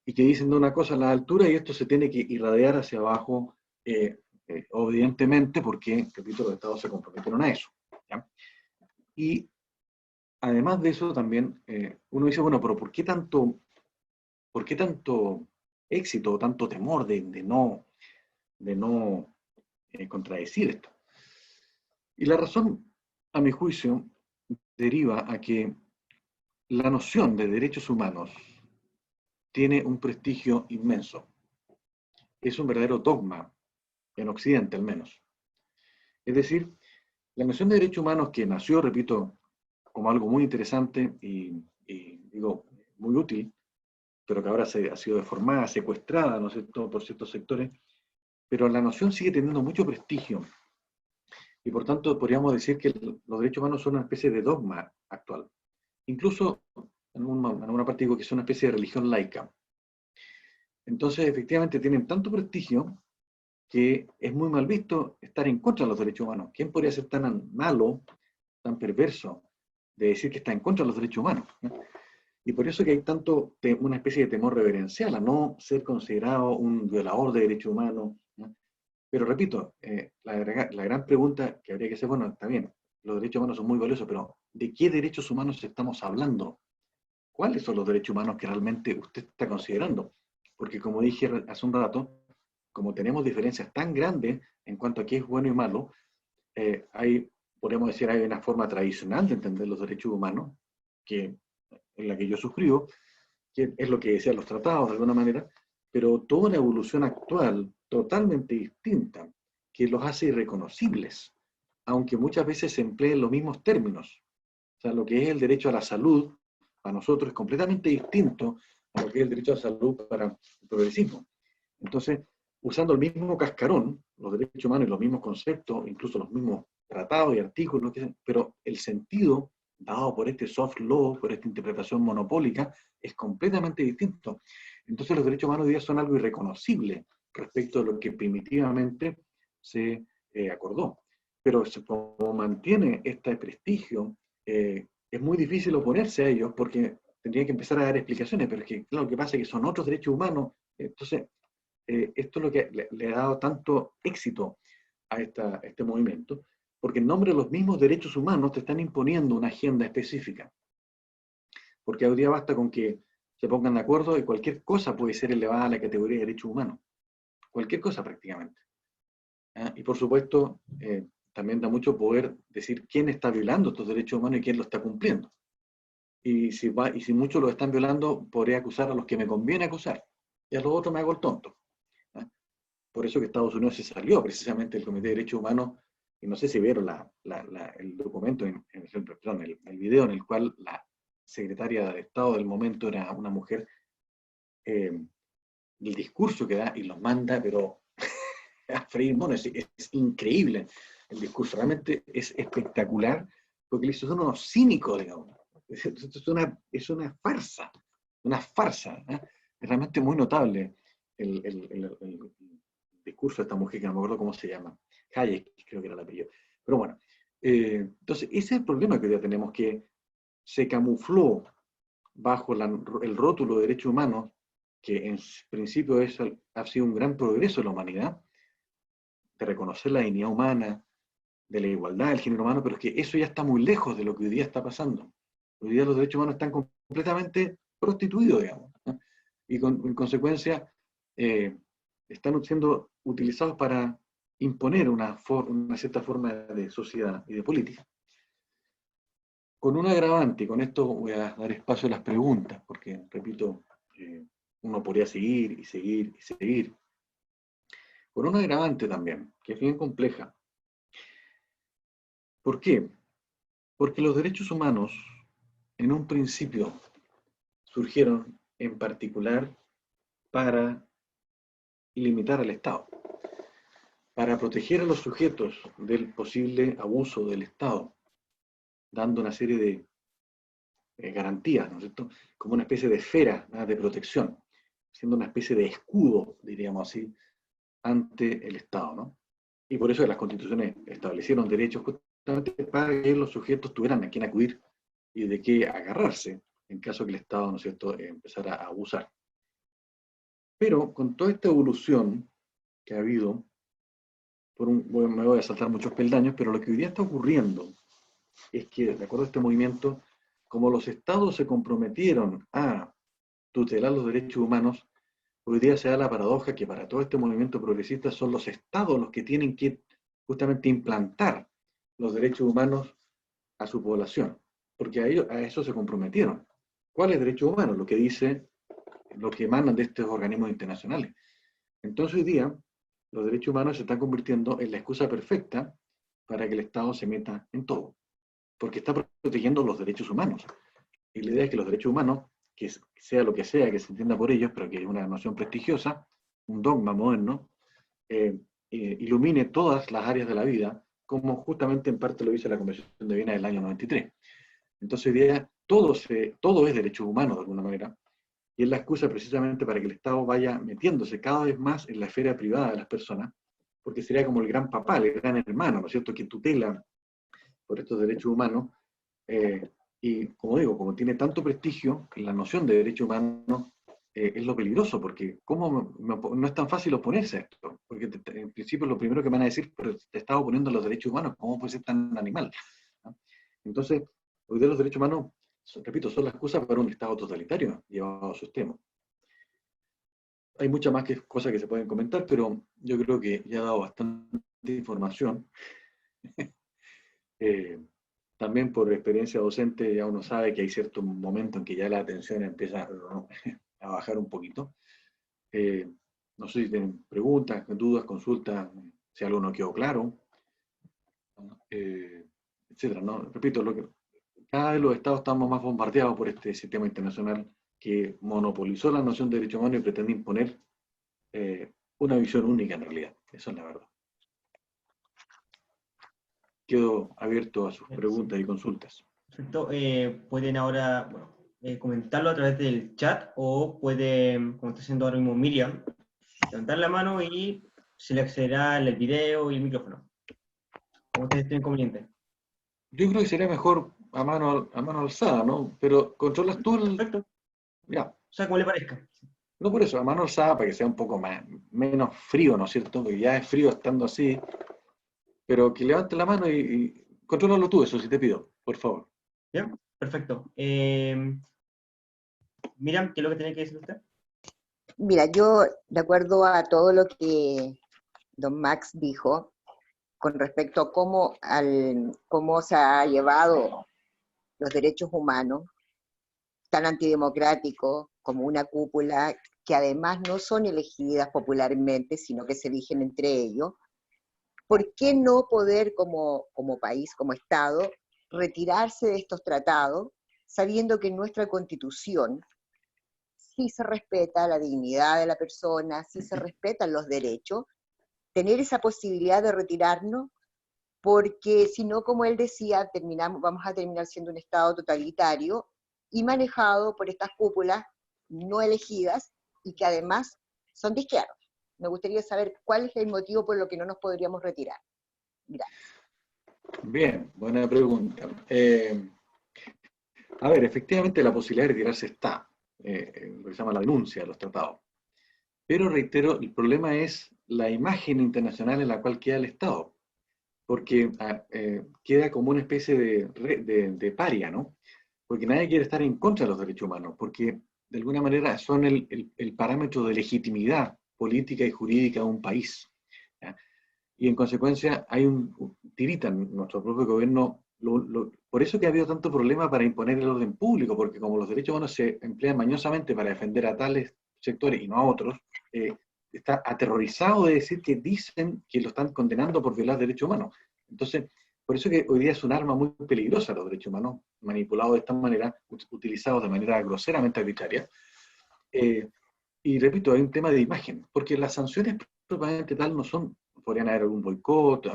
y que dicen de una cosa a la altura y esto se tiene que irradiar hacia abajo, evidentemente, porque, repito, los estados se comprometieron a eso, ¿ya? Y además de eso también, uno dice, bueno, pero ¿por qué tanto éxito o tanto temor de no contradecir esto? Y la razón, a mi juicio, deriva a que la noción de derechos humanos tiene un prestigio inmenso. Es un verdadero dogma, en Occidente al menos. Es decir, la noción de derechos humanos que nació, repito, como algo muy interesante y digo, muy útil, pero que ahora ha sido deformada, secuestrada, ¿no es cierto?, por ciertos sectores, pero la noción sigue teniendo mucho prestigio. Y por tanto podríamos decir que los derechos humanos son una especie de dogma actual. Incluso en una parte digo que es una especie de religión laica. Entonces efectivamente tienen tanto prestigio que es muy mal visto estar en contra de los derechos humanos. ¿Quién podría ser tan malo, tan perverso, de decir que está en contra de los derechos humanos, ¿no? Y por eso que hay una especie de temor reverencial a no ser considerado un violador de derechos humanos, ¿no? Pero repito, la gran pregunta que habría que hacer, bueno, está bien, los derechos humanos son muy valiosos, pero ¿de qué derechos humanos estamos hablando? ¿Cuáles son los derechos humanos que realmente usted está considerando? Porque como dije hace un rato, como tenemos diferencias tan grandes en cuanto a qué es bueno y malo, podríamos decir, hay una forma tradicional de entender los derechos humanos, en la que yo suscribo, que es lo que decían los tratados de alguna manera, pero toda una evolución actual totalmente distinta, que los hace irreconocibles, aunque muchas veces se empleen los mismos términos. O sea, lo que es el derecho a la salud, a nosotros es completamente distinto a lo que es el derecho a la salud para el progresismo. Entonces, usando el mismo cascarón, los derechos humanos y los mismos conceptos, incluso los mismos tratados y artículos, pero el sentido dado por este soft law, por esta interpretación monopólica, es completamente distinto. Entonces los derechos humanos hoy día son algo irreconocible respecto a lo que primitivamente se acordó. Pero como mantiene este prestigio, es muy difícil oponerse a ellos porque tendría que empezar a dar explicaciones, pero es que claro, lo que pasa es que son otros derechos humanos. Entonces, esto es lo que le ha dado tanto éxito a este movimiento, porque en nombre de los mismos derechos humanos te están imponiendo una agenda específica. Porque hoy día basta con que se pongan de acuerdo y cualquier cosa puede ser elevada a la categoría de derechos humanos. Cualquier cosa prácticamente. ¿Ah? Y por supuesto, también da mucho poder decir quién está violando estos derechos humanos y quién lo está cumpliendo. Y si muchos lo están violando, podré acusar a los que me conviene acusar. Y a los otros me hago el tonto. ¿Ah? Por eso que Estados Unidos se salió precisamente del Comité de Derechos Humanos, y no sé si vieron el documento, perdón, el video en el cual la secretaria de Estado del momento era una mujer, el discurso que da y los manda, pero a freír monos, es increíble el discurso, realmente es espectacular, porque le son unos cínicos, digamos. Es una farsa, ¿eh? Es realmente muy notable el discurso de esta mujer, que no me acuerdo cómo se llama, Hayek, creo que era el apellido. Pero bueno, entonces ese es el problema que hoy día tenemos, que se camufló bajo el rótulo de derechos humanos, que en principio ha sido un gran progreso en la humanidad, de reconocer la dignidad humana, de la igualdad del género humano, pero es que eso ya está muy lejos de lo que hoy día está pasando. Hoy día los derechos humanos están completamente prostituidos, digamos, ¿no? Y en consecuencia están siendo utilizados para imponer una cierta forma de sociedad y de política. Con un agravante, y con esto voy a dar espacio a las preguntas, porque, repito, uno podría seguir y seguir y seguir. Con un agravante también, que es bien compleja. ¿Por qué? Porque los derechos humanos, en un principio, surgieron en particular para limitar al Estado, para proteger a los sujetos del posible abuso del Estado, dando una serie de garantías, ¿no es cierto? Como una especie de esfera, ¿no?, de protección, siendo una especie de escudo, diríamos así, ante el Estado, ¿no? Y por eso las constituciones establecieron derechos justamente para que los sujetos tuvieran a quién acudir y de qué agarrarse en caso que el Estado, ¿no es cierto?, empezara a abusar. Pero con toda esta evolución que ha habido, me voy a saltar muchos peldaños, pero lo que hoy día está ocurriendo es que, de acuerdo a este movimiento, como los estados se comprometieron a tutelar los derechos humanos, hoy día se da la paradoja que para todo este movimiento progresista son los estados los que tienen que justamente implantar los derechos humanos a su población, porque a eso se comprometieron. ¿Cuáles derechos humanos? Lo que emanan de estos organismos internacionales. Entonces hoy día los derechos humanos se están convirtiendo en la excusa perfecta para que el Estado se meta en todo, porque está protegiendo los derechos humanos. Y la idea es que los derechos humanos, que sea lo que sea que se entienda por ellos, pero que es una noción prestigiosa, un dogma moderno, ilumine todas las áreas de la vida, como justamente en parte lo dice la Convención de Viena del año 93. Entonces hoy día todo es derechos humanos de alguna manera, y es la excusa precisamente para que el Estado vaya metiéndose cada vez más en la esfera privada de las personas, porque sería como el gran papá, el gran hermano, ¿no es cierto?, que tutela por estos derechos humanos, y como digo, como tiene tanto prestigio, la noción de derecho humano es lo peligroso, porque no es tan fácil oponerse a esto, porque en principio lo primero que me van a decir, pero te estás oponiendo a los derechos humanos, ¿cómo puede ser tan animal? ¿No? Entonces, hoy día los derechos humanos, repito, son la excusa para un Estado totalitario llevado a su extremo. Hay muchas más cosas que se pueden comentar, pero yo creo que ya he dado bastante información. También por experiencia docente ya uno sabe que hay cierto momento en que ya la atención empieza a bajar un poquito. No sé si tienen preguntas, dudas, consultas, si algo no quedó claro, etcétera, ¿no? Repito, cada vez los estados estamos más bombardeados por este sistema internacional que monopolizó la noción de derecho humano y pretende imponer una visión única en realidad. Eso es la verdad. Quedo abierto a sus preguntas y consultas. Perfecto. Pueden ahora comentarlo a través del chat o pueden, como está haciendo ahora mismo Miriam, levantar la mano y se le accederá el video y el micrófono. Como ustedes tienen conveniente. Yo creo que sería mejor a mano alzada, ¿no? Pero controlas tú el... Perfecto. Ya. O sea, como le parezca. No por eso, a mano alzada para que sea un poco menos frío, ¿no es cierto? Porque ya es frío estando así. Pero que levante la mano y contrólalo tú, eso sí te pido, por favor. ¿Bien? Perfecto. Miriam, ¿qué es lo que tiene que decir usted? Mira, yo, de acuerdo a todo lo que don Max dijo, con respecto a cómo se ha llevado los derechos humanos, tan antidemocráticos como una cúpula, que además no son elegidas popularmente, sino que se eligen entre ellos, ¿por qué no poder como país, como Estado, retirarse de estos tratados, sabiendo que en nuestra Constitución sí se respeta la dignidad de la persona, sí se respetan los derechos, tener esa posibilidad de retirarnos, porque si no, como él decía, vamos a terminar siendo un Estado totalitario y manejado por estas cúpulas no elegidas y que además son de izquierda. Me gustaría saber cuál es el motivo por lo que no nos podríamos retirar. Gracias. Bien, buena pregunta. A ver, efectivamente la posibilidad de retirarse está, lo que se llama la denuncia de los tratados. Pero reitero, el problema es la imagen internacional en la cual queda el Estado, porque queda como una especie de paria, ¿no? Porque nadie quiere estar en contra de los derechos humanos, porque de alguna manera son el parámetro de legitimidad política y jurídica de un país, ¿ya? Y en consecuencia tiritan nuestro propio gobierno. Por eso que ha habido tanto problema para imponer el orden público, porque como los derechos humanos se emplean mañosamente para defender a tales sectores y no a otros, está aterrorizado de decir que dicen que lo están condenando por violar derechos humanos. Entonces, por eso que hoy día es un arma muy peligrosa los derechos humanos, manipulados de esta manera, utilizados de manera groseramente arbitraria. Y repito, hay un tema de imagen, porque las sanciones propiamente tal no son, podrían haber algún boicot,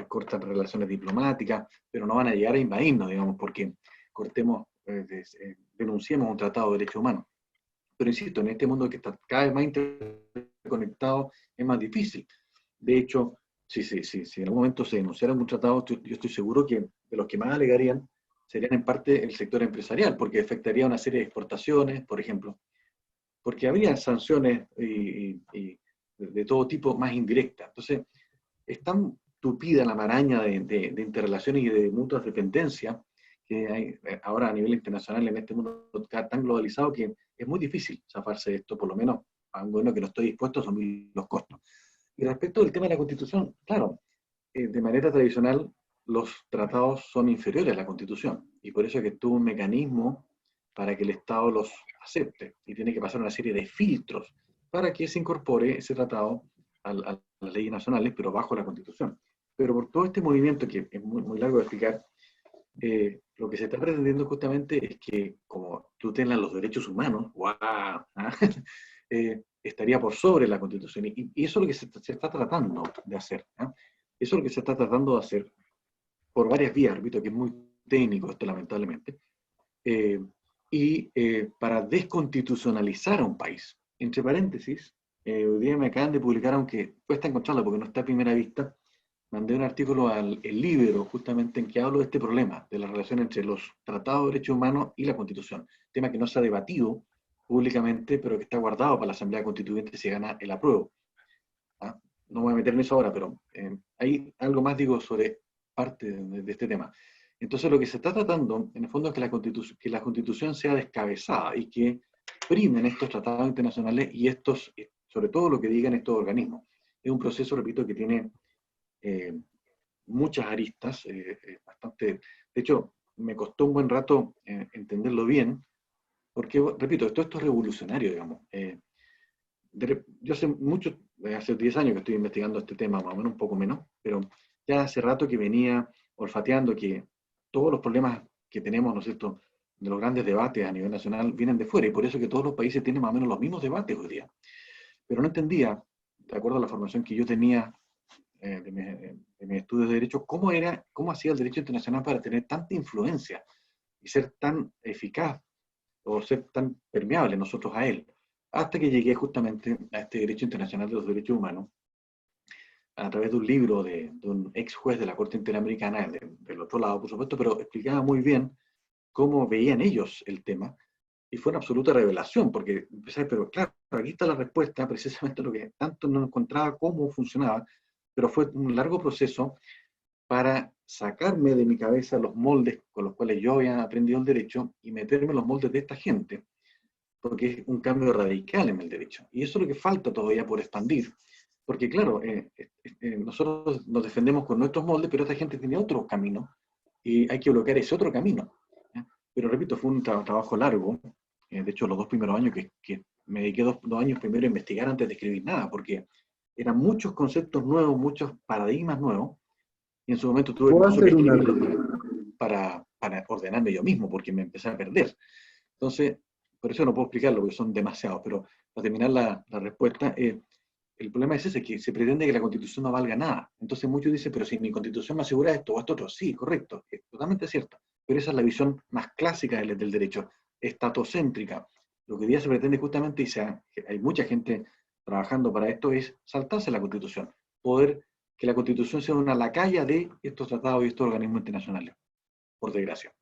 cortan relaciones diplomáticas, pero no van a llegar a invadirnos, digamos, porque denunciemos un tratado de derechos humanos. Pero insisto, en este mundo que está cada vez más interconectado, es más difícil. De hecho, si en algún momento se denunciara un tratado, yo estoy seguro que de los que más alegarían serían en parte el sector empresarial, porque afectaría una serie de exportaciones, por ejemplo, porque habría sanciones de todo tipo más indirectas. Entonces, es tan tupida la maraña de interrelaciones y de mutuas dependencias que hay ahora a nivel internacional en este mundo tan globalizado que es muy difícil zafarse de esto, por lo menos a un gobierno que no estoy dispuesto a asumir los costos. Y respecto al tema de la Constitución, claro, de manera tradicional los tratados son inferiores a la Constitución y por eso es que tuvo un mecanismo para que el Estado los acepte y tiene que pasar una serie de filtros para que se incorpore ese tratado a las leyes nacionales, pero bajo la Constitución. Pero por todo este movimiento, que es muy largo de explicar, lo que se está pretendiendo justamente es que, como tutelan los derechos humanos, ¡guau! Estaría por sobre la Constitución. Y eso es lo que se está tratando de hacer. Eso es lo que se está tratando de hacer por varias vías, repito, que es muy técnico esto, lamentablemente, para desconstitucionalizar a un país. Entre paréntesis, hoy día me acaban de publicar, aunque cuesta encontrarlo porque no está a primera vista, mandé un artículo al El Libero, justamente en que hablo de este problema, de la relación entre los tratados de derechos humanos y la Constitución. Tema que no se ha debatido públicamente, pero que está guardado para la Asamblea Constituyente si gana el apruebo. ¿Ah? No voy a meter en eso ahora, pero hay algo más digo sobre parte de este tema. Entonces lo que se está tratando, en el fondo, es que la Constitución sea descabezada y que primen estos tratados internacionales y sobre todo lo que digan estos organismos. Es un proceso, repito, que tiene muchas aristas, bastante. De hecho, me costó un buen rato entenderlo bien, porque, repito, todo esto es revolucionario, digamos. Yo hace 10 años que estoy investigando este tema, más o menos un poco menos, pero ya hace rato que venía olfateando que todos los problemas que tenemos, ¿no es cierto?, de los grandes debates a nivel nacional vienen de fuera, y por eso que todos los países tienen más o menos los mismos debates hoy día. Pero no entendía, de acuerdo a la formación que yo tenía de mis estudios de Derecho, cómo hacía el derecho internacional para tener tanta influencia y ser tan eficaz o ser tan permeable nosotros a él. Hasta que llegué justamente a este derecho internacional de los derechos humanos, a través de un libro de un ex juez de la Corte Interamericana, del otro lado, por supuesto, pero explicaba muy bien cómo veían ellos el tema, y fue una absoluta revelación, porque empecé, pero claro, aquí está la respuesta, precisamente lo que tanto no encontraba cómo funcionaba, pero fue un largo proceso para sacarme de mi cabeza los moldes con los cuales yo había aprendido el derecho y meterme en los moldes de esta gente, porque es un cambio radical en el derecho. Y eso es lo que falta todavía por expandir. Porque claro, nosotros nos defendemos con nuestros moldes, pero esta gente tiene otro camino y hay que bloquear ese otro camino. ¿Ya? Pero repito, fue un trabajo largo. De hecho, los 2 primeros años que me dediqué 2 años primero a investigar antes de escribir nada, porque eran muchos conceptos nuevos, muchos paradigmas nuevos, y en su momento tuve ¿Puedo incluso que hacer una escribirlos para ordenarme yo mismo, porque me empecé a perder. Entonces, por eso no puedo explicarlo, porque son demasiados, pero para terminar la respuesta, el problema es ese, que se pretende que la Constitución no valga nada. Entonces muchos dicen, pero si mi Constitución me asegura esto o esto otro, sí, correcto, es totalmente cierto, pero esa es la visión más clásica del derecho, estatocéntrica. Lo que hoy día se pretende justamente, y hay mucha gente trabajando para esto, es saltarse la Constitución, poder que la Constitución sea una lacaya de estos tratados y estos organismos internacionales, por desgracia.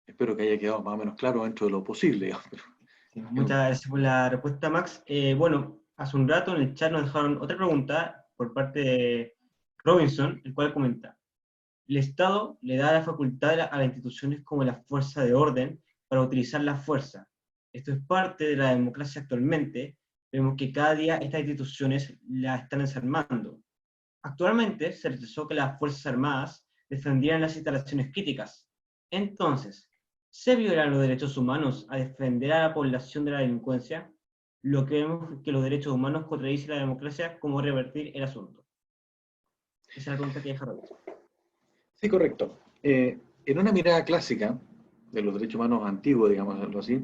Espero que haya quedado más o menos claro dentro de lo posible. Sí, muchas gracias por la respuesta, Max. Bueno, hace un rato en el chat nos dejaron otra pregunta por parte de Robinson, el cual comenta: el Estado le da la facultad a las instituciones como la fuerza de orden para utilizar la fuerza. Esto es parte de la democracia actualmente. Vemos que cada día estas instituciones la están desarmando. Actualmente se rechazó que las Fuerzas Armadas defendieran las instalaciones críticas. Entonces, ¿se violan los derechos humanos a defender a la población de la delincuencia? Lo que vemos es que los derechos humanos contradicen la democracia. ¿Cómo revertir el asunto? Esa es la pregunta que deja Roberto. Sí, correcto. En una mirada clásica de los derechos humanos antiguos, digámoslo así,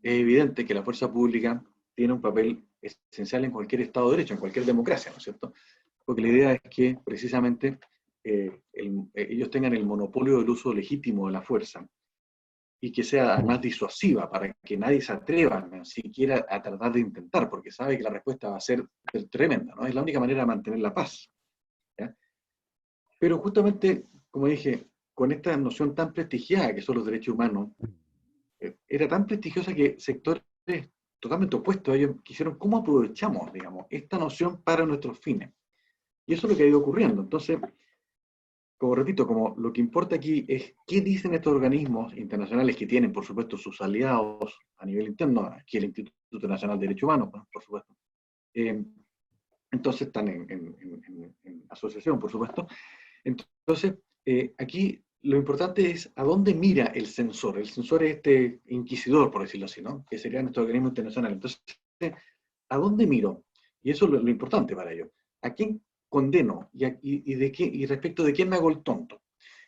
es evidente que la fuerza pública tiene un papel esencial en cualquier Estado de Derecho, en cualquier democracia, ¿no es cierto? Porque la idea es que precisamente ellos tengan el monopolio del uso legítimo de la fuerza y que sea además disuasiva para que nadie se atreva ni siquiera a tratar de intentar, porque sabe que la respuesta va a ser tremenda, ¿no? Es la única manera de mantener la paz. ¿Ya? Pero justamente, como dije, con esta noción tan prestigiada que son los derechos humanos, era tan prestigiosa que sectores totalmente opuestos a ellos quisieron cómo aprovechamos, digamos, esta noción para nuestros fines. Y eso es lo que ha ido ocurriendo. Entonces, como repito, como lo que importa aquí es qué dicen estos organismos internacionales que tienen, por supuesto, sus aliados a nivel interno, aquí el Instituto Nacional de Derechos Humanos, por supuesto. Entonces están en asociación, por supuesto. Entonces, aquí lo importante es a dónde mira el censor. El censor es este inquisidor, por decirlo así, ¿no? Que sería nuestro organismo internacional. Entonces, ¿a dónde miro? Y eso es lo importante para ello. ¿A quién condeno? ¿Y respecto de quién me hago el tonto?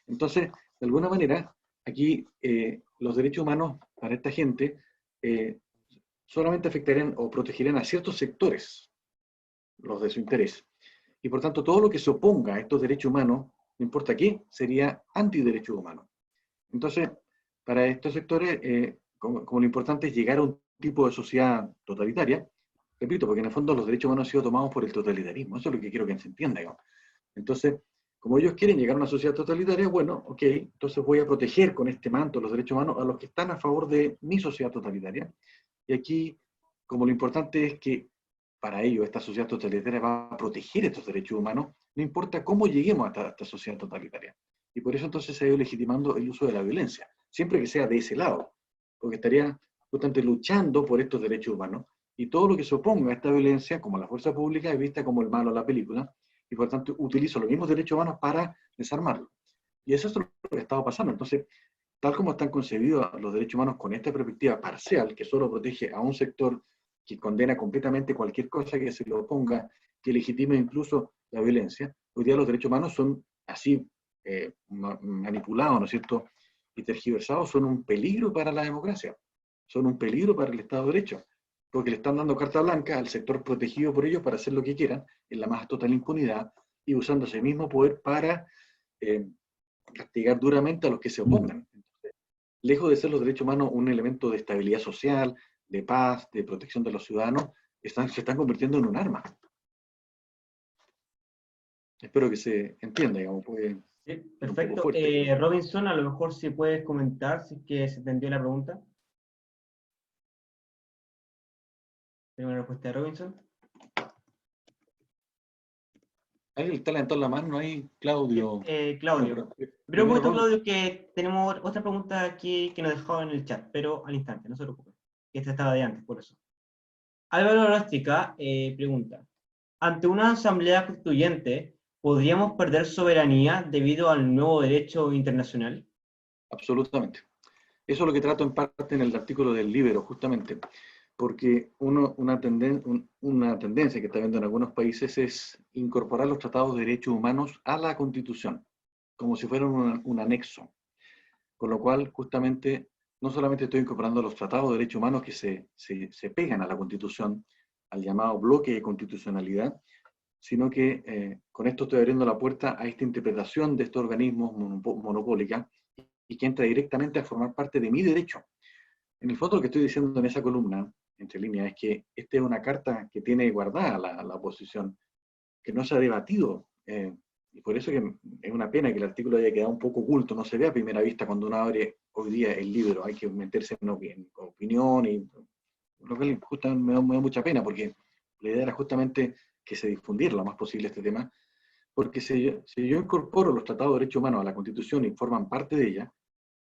Entonces, de alguna manera, aquí los derechos humanos para esta gente solamente afectarían o protegerían a ciertos sectores, los de su interés. Y por tanto, todo lo que se oponga a estos derechos humanos, no importa qué, sería antiderechos humanos. Entonces, para estos sectores, como lo importante es llegar a un tipo de sociedad totalitaria, repito, porque en el fondo los derechos humanos han sido tomados por el totalitarismo, eso es lo que quiero que se entienda, digamos. Entonces, como ellos quieren llegar a una sociedad totalitaria, bueno, ok, entonces voy a proteger con este manto los derechos humanos a los que están a favor de mi sociedad totalitaria. Y aquí, como lo importante es que para ello esta sociedad totalitaria va a proteger estos derechos humanos, no importa cómo lleguemos a esta sociedad totalitaria. Y por eso entonces se ha ido legitimando el uso de la violencia, siempre que sea de ese lado, porque estaría justamente luchando por estos derechos humanos, y todo lo que se oponga a esta violencia, como la fuerza pública, es vista como el malo de la película, y por tanto utilizo los mismos derechos humanos para desarmarlo. Y eso es lo que ha estado pasando. Entonces, tal como están concebidos los derechos humanos con esta perspectiva parcial, que solo protege a un sector, que condena completamente cualquier cosa que se le oponga, que legitime incluso la violencia, hoy día los derechos humanos son así manipulados, ¿no es cierto?, y tergiversados, son un peligro para la democracia, son un peligro para el Estado de Derecho, porque le están dando carta blanca al sector protegido por ellos para hacer lo que quieran, en la más total impunidad, y usando ese mismo poder para castigar duramente a los que se opongan. Entonces, lejos de ser los derechos humanos un elemento de estabilidad social, de paz, de protección de los ciudadanos, se están convirtiendo en un arma. Espero que se entienda, digamos, puede Sí, ser un poco perfecto. fuerte. Robinson, a lo mejor si puedes comentar si es que se entendió la pregunta. ¿Tengo una respuesta de Robinson? ¿Alguien está levantando la mano ahí? Claudio. Claudio. No, Pero un primero poquito, Robin. Claudio, que tenemos otra pregunta aquí que nos dejaba en el chat, pero al instante, no se preocupe. Que esta estaba de antes, por eso. Álvaro Rástica pregunta, ante una asamblea constituyente, ¿podríamos perder soberanía debido al nuevo derecho internacional? Absolutamente. Eso es lo que trato en parte en el artículo del Libero, justamente, porque una tendencia que está viendo en algunos países es incorporar los tratados de derechos humanos a la Constitución, como si fueran un anexo. Con lo cual, justamente, no solamente estoy incorporando los tratados de derechos humanos que se pegan a la Constitución, al llamado bloque de constitucionalidad, sino que con esto estoy abriendo la puerta a esta interpretación de estos organismos monopólica y que entra directamente a formar parte de mi derecho. En el fondo lo que estoy diciendo en esa columna, entre líneas, es que esta es una carta que tiene guardada la oposición, que no se ha debatido, y por eso que es una pena que el artículo haya quedado un poco oculto, no se ve a primera vista cuando uno abre hoy día el libro, hay que meterse en opinión, y lo que justamente me da mucha pena, porque la idea era justamente que se difundiera lo más posible este tema, porque si yo incorporo los tratados de derechos humanos a la Constitución y forman parte de ella,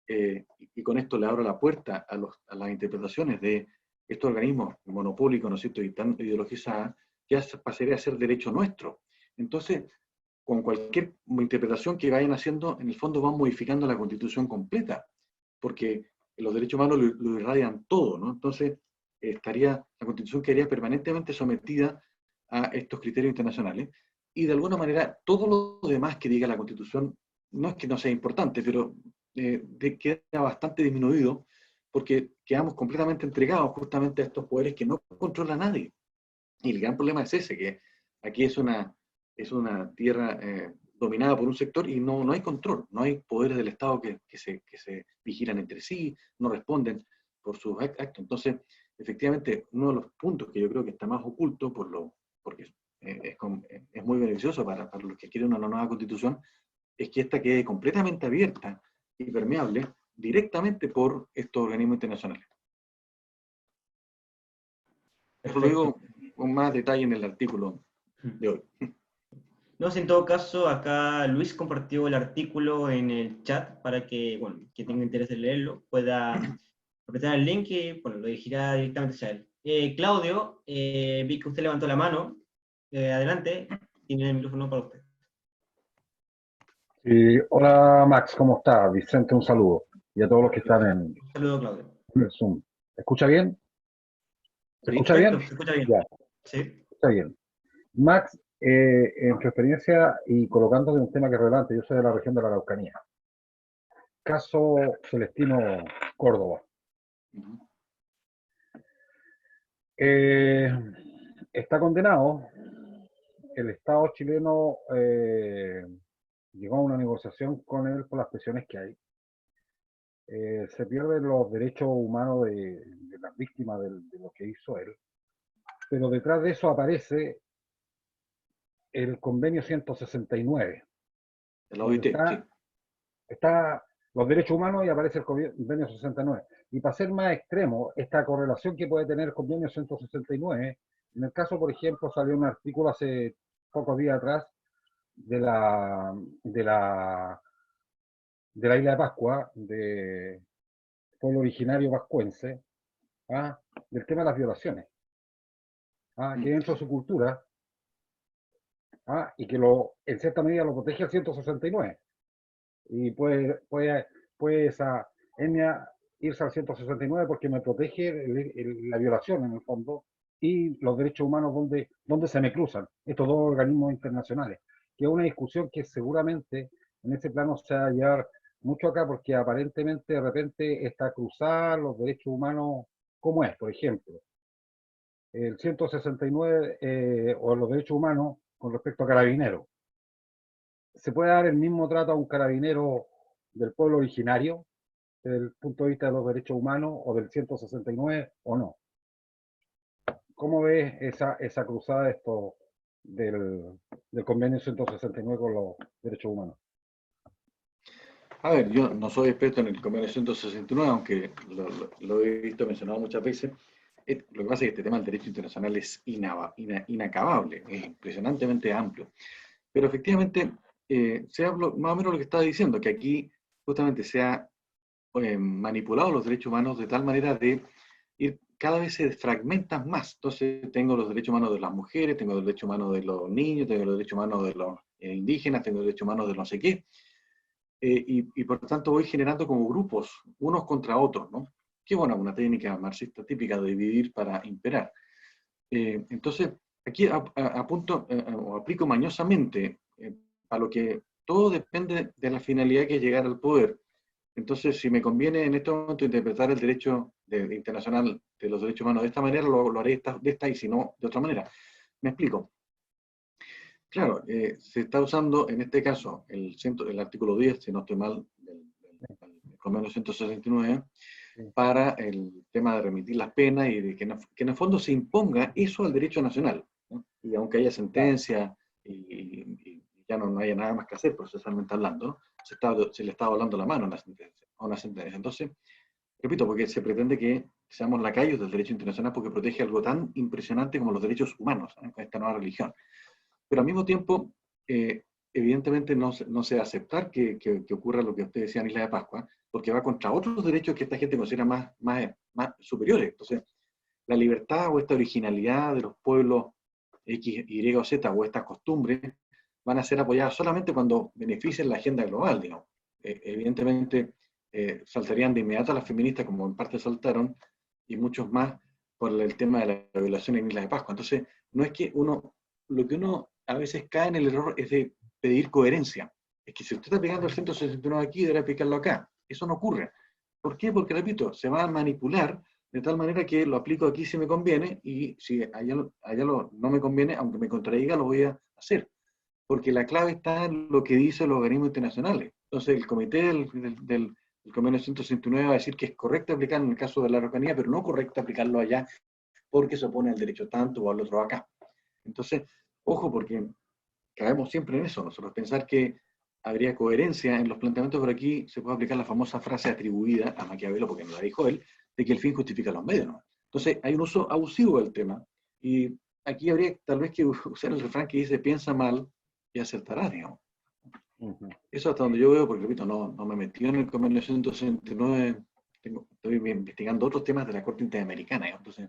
y con esto le abro la puerta a las interpretaciones de estos organismos monopólicos, ¿no es cierto?, y tan ideologizadas, ya pasaría a ser derecho nuestro. Entonces, con cualquier interpretación que vayan haciendo, en el fondo van modificando la Constitución completa, porque los derechos humanos lo irradian todo, ¿no? Entonces, la Constitución quedaría permanentemente sometida a estos criterios internacionales, y de alguna manera todo lo demás que diga la Constitución, no es que no sea importante, pero queda bastante disminuido, porque quedamos completamente entregados justamente a estos poderes que no controla nadie. Y el gran problema es ese, que aquí es una tierra dominada por un sector y no hay control, no hay poderes del Estado que se vigilan entre sí, no responden por sus actos. Entonces, efectivamente, uno de los puntos que yo creo que está más oculto, porque es muy beneficioso para los que quieren una nueva constitución, es que esta quede completamente abierta y permeable directamente por estos organismos internacionales. Eso lo digo con más detalle en el artículo de hoy. No, si en todo caso, acá Luis compartió el artículo en el chat para que, bueno, quien tenga interés en leerlo pueda apretar el link y, bueno, lo dirigirá directamente hacia él. Claudio, vi que usted levantó la mano. Adelante, tiene el micrófono para usted. Hola Max, ¿cómo está? Vicente, un saludo. Y a todos los que están Un saludo, Claudio. en el Zoom. ¿Se escucha bien? ¿Se escucha Perfecto, bien? se escucha bien. Ya, Sí. está bien. Max, en tu experiencia y colocándote un tema que es relevante, yo soy de la región de la Araucanía. Caso Celestino Córdoba. Está condenado. El Estado chileno llegó a una negociación con él por las presiones que hay. Se pierden los derechos humanos de las víctimas de lo que hizo él. Pero detrás de eso aparece el convenio 169. De la OIT, sí. Está los derechos humanos y aparece el convenio 69. Y para ser más extremo, esta correlación que puede tener el convenio 169, en el caso, por ejemplo, salió un artículo hace pocos días atrás de la isla de Pascua, de pueblo originario pascuense, del tema de las violaciones, que dentro de su cultura, y que en cierta medida lo protege el 169. Y puede esa etnia irse al 169 porque me protege la violación en el fondo y los derechos humanos donde se me cruzan estos dos organismos internacionales, que es una discusión que seguramente en ese plano se va a llevar mucho acá porque aparentemente de repente está cruzada los derechos humanos, como es, por ejemplo, el 169 o los derechos humanos con respecto a carabineros. ¿Se puede dar el mismo trato a un carabinero del pueblo originario, desde el punto de vista de los derechos humanos, o del 169 o no? ¿Cómo ves esa cruzada del convenio 169 con los derechos humanos? A ver, yo no soy experto en el convenio 169, aunque lo he visto mencionado muchas veces. Lo que pasa es que este tema del derecho internacional es inacabable, es impresionantemente amplio. Pero efectivamente, se habla más o menos lo que estaba diciendo, que aquí justamente se ha manipulado los derechos humanos de tal manera de ir, cada vez se fragmentan más. Entonces tengo los derechos humanos de las mujeres, tengo los derechos humanos de los niños, tengo los derechos humanos de los indígenas, tengo los derechos humanos de no sé qué. Y por lo tanto voy generando como grupos, unos contra otros, ¿no? Que bueno, una técnica marxista típica de dividir para imperar. Entonces, aquí apunto o aplico mañosamente a lo que todo depende de la finalidad que es llegar al poder. Entonces, si me conviene en este momento interpretar el derecho internacional de los derechos humanos de esta manera, lo haré de esta y si no, de otra manera. Me explico. Claro, se está usando en este caso el artículo 10, si no estoy mal, del convenio 169, para el tema de remitir las penas y de que en el fondo se imponga eso al derecho nacional, ¿no? Y aunque haya sentencia y ya no haya nada más que hacer procesalmente hablando, ¿no? Se le está volando la mano a una sentencia. Entonces, repito, porque se pretende que seamos lacayos del derecho internacional porque protege algo tan impresionante como los derechos humanos, ¿no? Con esta nueva religión. Pero al mismo tiempo, evidentemente no se debe aceptar que ocurra lo que usted decía en Isla de Pascua, porque va contra otros derechos que esta gente considera más superiores. Entonces, la libertad o esta originalidad de los pueblos X, Y o Z, o estas costumbres, van a ser apoyadas solamente cuando beneficien la agenda global, digamos. Evidentemente, saltarían de inmediato a las feministas, como en parte saltaron, y muchos más por el tema de la violación en Isla de Pascua. Entonces, no es que lo que uno a veces cae en el error es de pedir coherencia. Es que si usted está aplicando el 169 aquí, deberá aplicarlo acá. Eso no ocurre. ¿Por qué? Porque, repito, se va a manipular de tal manera que lo aplico aquí si me conviene y si allá no me conviene, aunque me contradiga, lo voy a hacer. Porque la clave está en lo que dicen los organismos internacionales. Entonces, el comité del convenio 169 va a decir que es correcto aplicar en el caso de la Araucanía, pero no correcto aplicarlo allá porque se opone al derecho tanto o al otro acá. Entonces, ojo, porque caemos siempre en eso, nosotros pensar que habría coherencia en los planteamientos, por aquí se puede aplicar la famosa frase atribuida a Maquiavelo, porque no la dijo él, de que el fin justifica los medios, ¿no? Entonces, hay un uso abusivo del tema, y aquí habría tal vez que usar el refrán que dice, piensa mal y acertarás, digamos. Eso hasta donde yo veo, porque repito, no me metí en el convenio 169, estoy investigando otros temas de la Corte Interamericana, entonces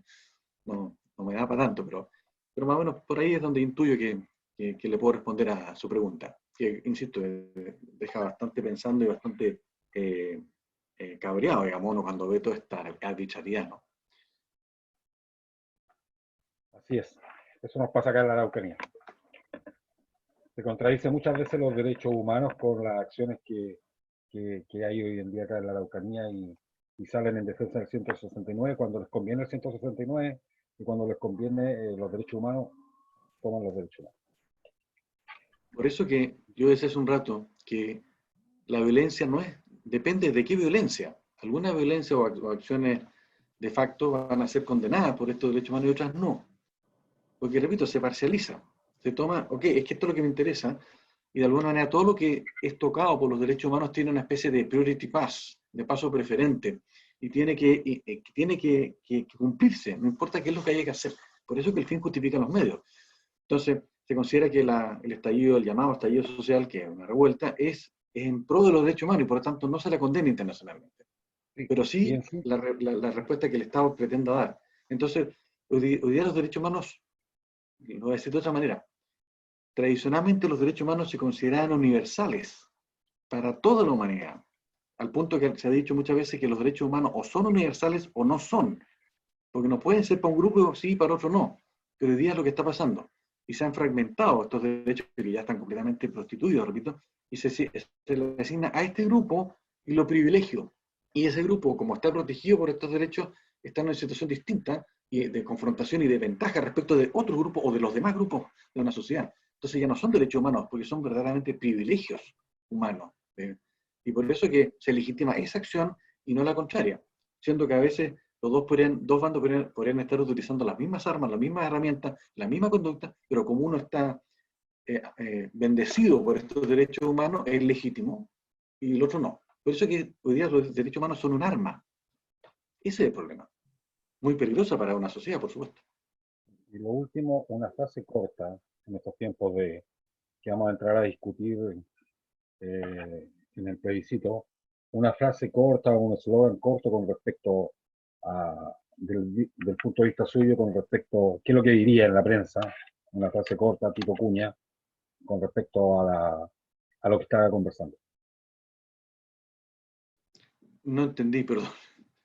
no me da para tanto, pero más o menos por ahí es donde intuyo que le puedo responder a su pregunta, que, insisto, deja bastante pensando y bastante cabreado, digamos, uno cuando ve toda esta arbitrariedad, ¿no? Así es. Eso nos pasa acá en la Araucanía. Se contradice muchas veces los derechos humanos con las acciones que hay hoy en día acá en la Araucanía y salen en defensa del 169 cuando les conviene el 169 y cuando les conviene los derechos humanos, toman los derechos humanos. Por eso que yo decía hace un rato que la violencia depende de qué violencia. Algunas violencias o acciones de facto van a ser condenadas por estos derechos humanos y otras no. Porque, repito, se parcializa. Se toma, ok, es que esto es lo que me interesa, y de alguna manera todo lo que es tocado por los derechos humanos tiene una especie de priority pass, de paso preferente, y tiene que cumplirse, no importa qué es lo que haya que hacer. Por eso que el fin justifica los medios. Entonces, se considera que el estallido, el llamado estallido social, que es una revuelta, es en pro de los derechos humanos y por lo tanto no se la condena internacionalmente. Pero sí la respuesta que el Estado pretenda dar. Entonces, hoy día los derechos humanos, lo voy a decir de otra manera, tradicionalmente los derechos humanos se consideran universales para toda la humanidad, al punto que se ha dicho muchas veces que los derechos humanos o son universales o no son, porque no pueden ser para un grupo sí, para otro no. Pero hoy día es lo que está pasando. Y se han fragmentado estos derechos que ya están completamente prostituidos, repito, y se le asigna a este grupo y lo privilegio. Y ese grupo, como está protegido por estos derechos, está en una situación distinta y de confrontación y de ventaja respecto de otro grupo o de los demás grupos de una sociedad. Entonces ya no son derechos humanos, porque son verdaderamente privilegios humanos. Y por eso que se legitima esa acción y no la contraria, siendo que a veces los dos bandos podrían estar utilizando las mismas armas, las mismas herramientas, la misma conducta, pero como uno está bendecido por estos derechos humanos, es legítimo, y el otro no. Por eso que hoy día los derechos humanos son un arma. Ese es el problema. Muy peligrosa para una sociedad, por supuesto. Y lo último, una frase corta en estos tiempos de que vamos a entrar a discutir en el plebiscito, una frase corta, un eslogan corto con respecto del punto de vista suyo, con respecto, ¿qué es lo que diría en la prensa? Una frase corta, tipo cuña, con respecto a lo que estaba conversando. No entendí, perdón.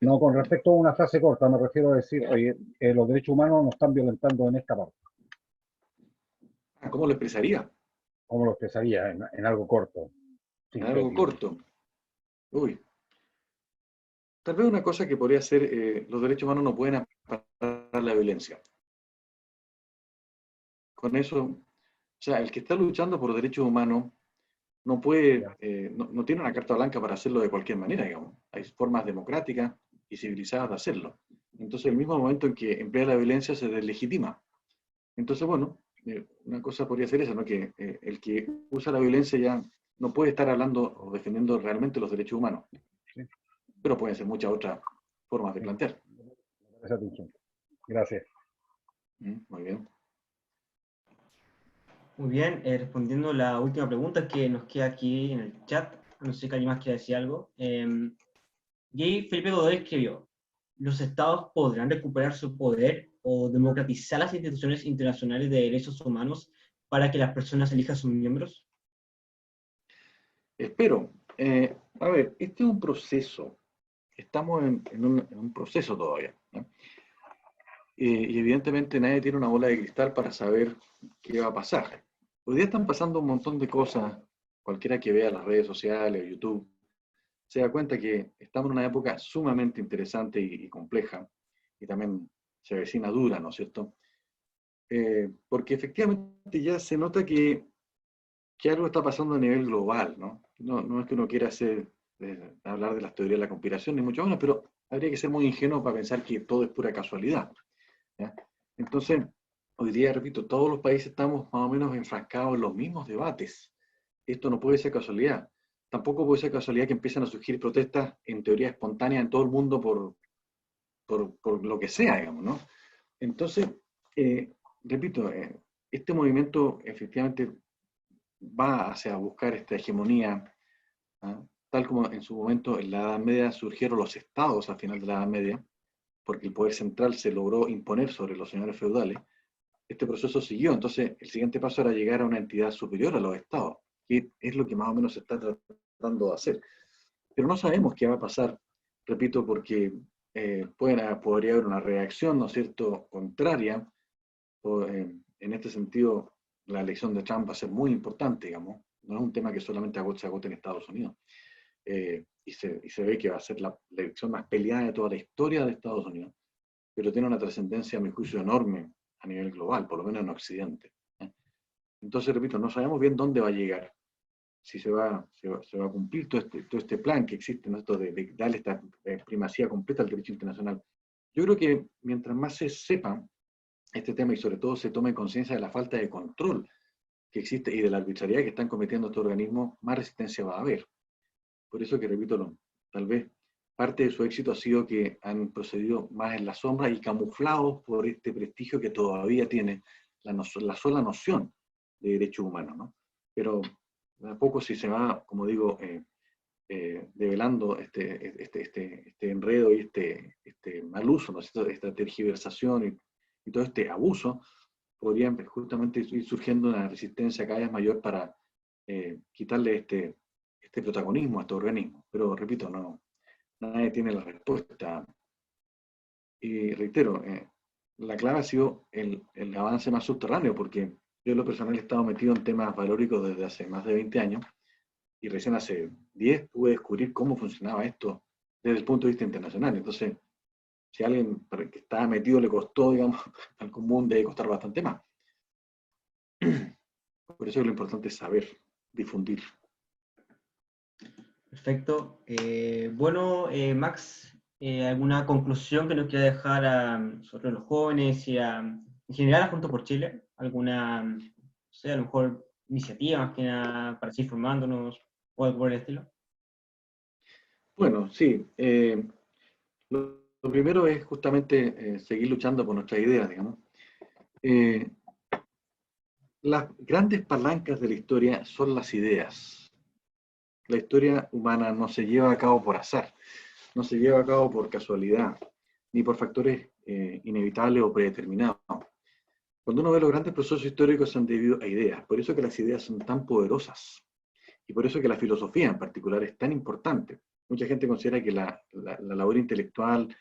No, con respecto a una frase corta, me refiero a decir, oye, los derechos humanos nos están violentando en esta parte. ¿Cómo lo expresaría? ¿Cómo lo expresaría? En algo corto. En algo Sintético. corto. Uy. Tal vez una cosa que podría ser, los derechos humanos no pueden amparar la violencia. Con eso, o sea, el que está luchando por derechos humanos no puede, no tiene una carta blanca para hacerlo de cualquier manera, digamos. Hay formas democráticas y civilizadas de hacerlo. Entonces, el mismo momento en que emplea la violencia se deslegitima. Entonces, bueno, una cosa podría ser esa, ¿no? Que el que usa la violencia ya no puede estar hablando o defendiendo realmente los derechos humanos. Sí. Pero pueden ser muchas otras formas de Sí. plantear. Gracias. Muy bien. Muy bien, respondiendo la última pregunta que nos queda aquí en el chat, no sé si alguien más quiere decir algo. Gay Felipe Godoy escribió, ¿los estados podrán recuperar su poder o democratizar las instituciones internacionales de derechos humanos para que las personas elijan sus miembros? Espero. A ver, este es un proceso. Estamos en un proceso todavía, ¿no? Y evidentemente nadie tiene una bola de cristal para saber qué va a pasar. Hoy día están pasando un montón de cosas. Cualquiera que vea las redes sociales, YouTube, se da cuenta que estamos en una época sumamente interesante y compleja, y también se avecina dura, ¿no es cierto? Porque efectivamente ya se nota que algo está pasando a nivel global, ¿no? No es que uno quiera hablar de las teorías de la conspiración, ni mucho menos, pero habría que ser muy ingenuo para pensar que todo es pura casualidad, ¿ya? Entonces, hoy día, repito, todos los países estamos más o menos enfrascados en los mismos debates. Esto no puede ser casualidad. Tampoco puede ser casualidad que empiezan a surgir protestas en teoría espontánea en todo el mundo por lo que sea, digamos, ¿no? Entonces, repito, este movimiento efectivamente va hacia buscar esta hegemonía, ¿ah? Tal como en su momento en la Edad Media surgieron los estados al final de la Edad Media, porque el poder central se logró imponer sobre los señores feudales. Este proceso siguió, entonces el siguiente paso era llegar a una entidad superior a los estados, que es lo que más o menos se está tratando de hacer. Pero no sabemos qué va a pasar, repito, porque podría haber una reacción, ¿no es cierto?, contraria. En este sentido, la elección de Trump va a ser muy importante, digamos. No es un tema que solamente se agote en Estados Unidos. Y se ve que va a ser la elección más peleada de toda la historia de Estados Unidos, pero tiene una trascendencia, a mi juicio, enorme a nivel global, por lo menos en Occidente. Entonces, repito, no sabemos bien dónde va a llegar, si se va a cumplir todo este plan que existe, ¿no? Esto de darle esta primacía completa al derecho internacional. Yo creo que mientras más se sepa este tema y sobre todo se tome conciencia de la falta de control que existe y de la arbitrariedad que están cometiendo estos organismos, más resistencia va a haber. Por eso que, repito, tal vez parte de su éxito ha sido que han procedido más en la sombra y camuflados por este prestigio que todavía tiene la sola noción de derechos humanos, ¿no? Pero a poco si se va, como digo, develando este enredo y este mal uso, ¿no? Esta tergiversación y todo este abuso, podrían justamente ir surgiendo una resistencia cada vez mayor para quitarle este protagonismo a estos organismos. Pero repito, nadie tiene la respuesta. Y reitero, la clave ha sido el avance más subterráneo, porque yo en lo personal he estado metido en temas valóricos desde hace más de 20 años, y recién hace 10 pude descubrir cómo funcionaba esto desde el punto de vista internacional. Entonces, si a alguien que estaba metido le costó, digamos, al común debe costar bastante más. Por eso lo importante es saber, difundir. Perfecto. Bueno, Max, ¿alguna conclusión que nos quiera dejar a nosotros los jóvenes y en general a Juntos por Chile? ¿Alguna, no sé, a lo mejor iniciativa más que nada para seguir formándonos o algo por el estilo? Bueno, sí. Lo primero es justamente seguir luchando por nuestras ideas, digamos. Eh, las grandes palancas de la historia son las ideas. La historia humana no se lleva a cabo por azar, no se lleva a cabo por casualidad, ni por factores inevitables o predeterminados. Cuando uno ve los grandes procesos históricos se han debido a ideas, por eso que las ideas son tan poderosas y por eso que la filosofía en particular es tan importante. Mucha gente considera que la labor intelectual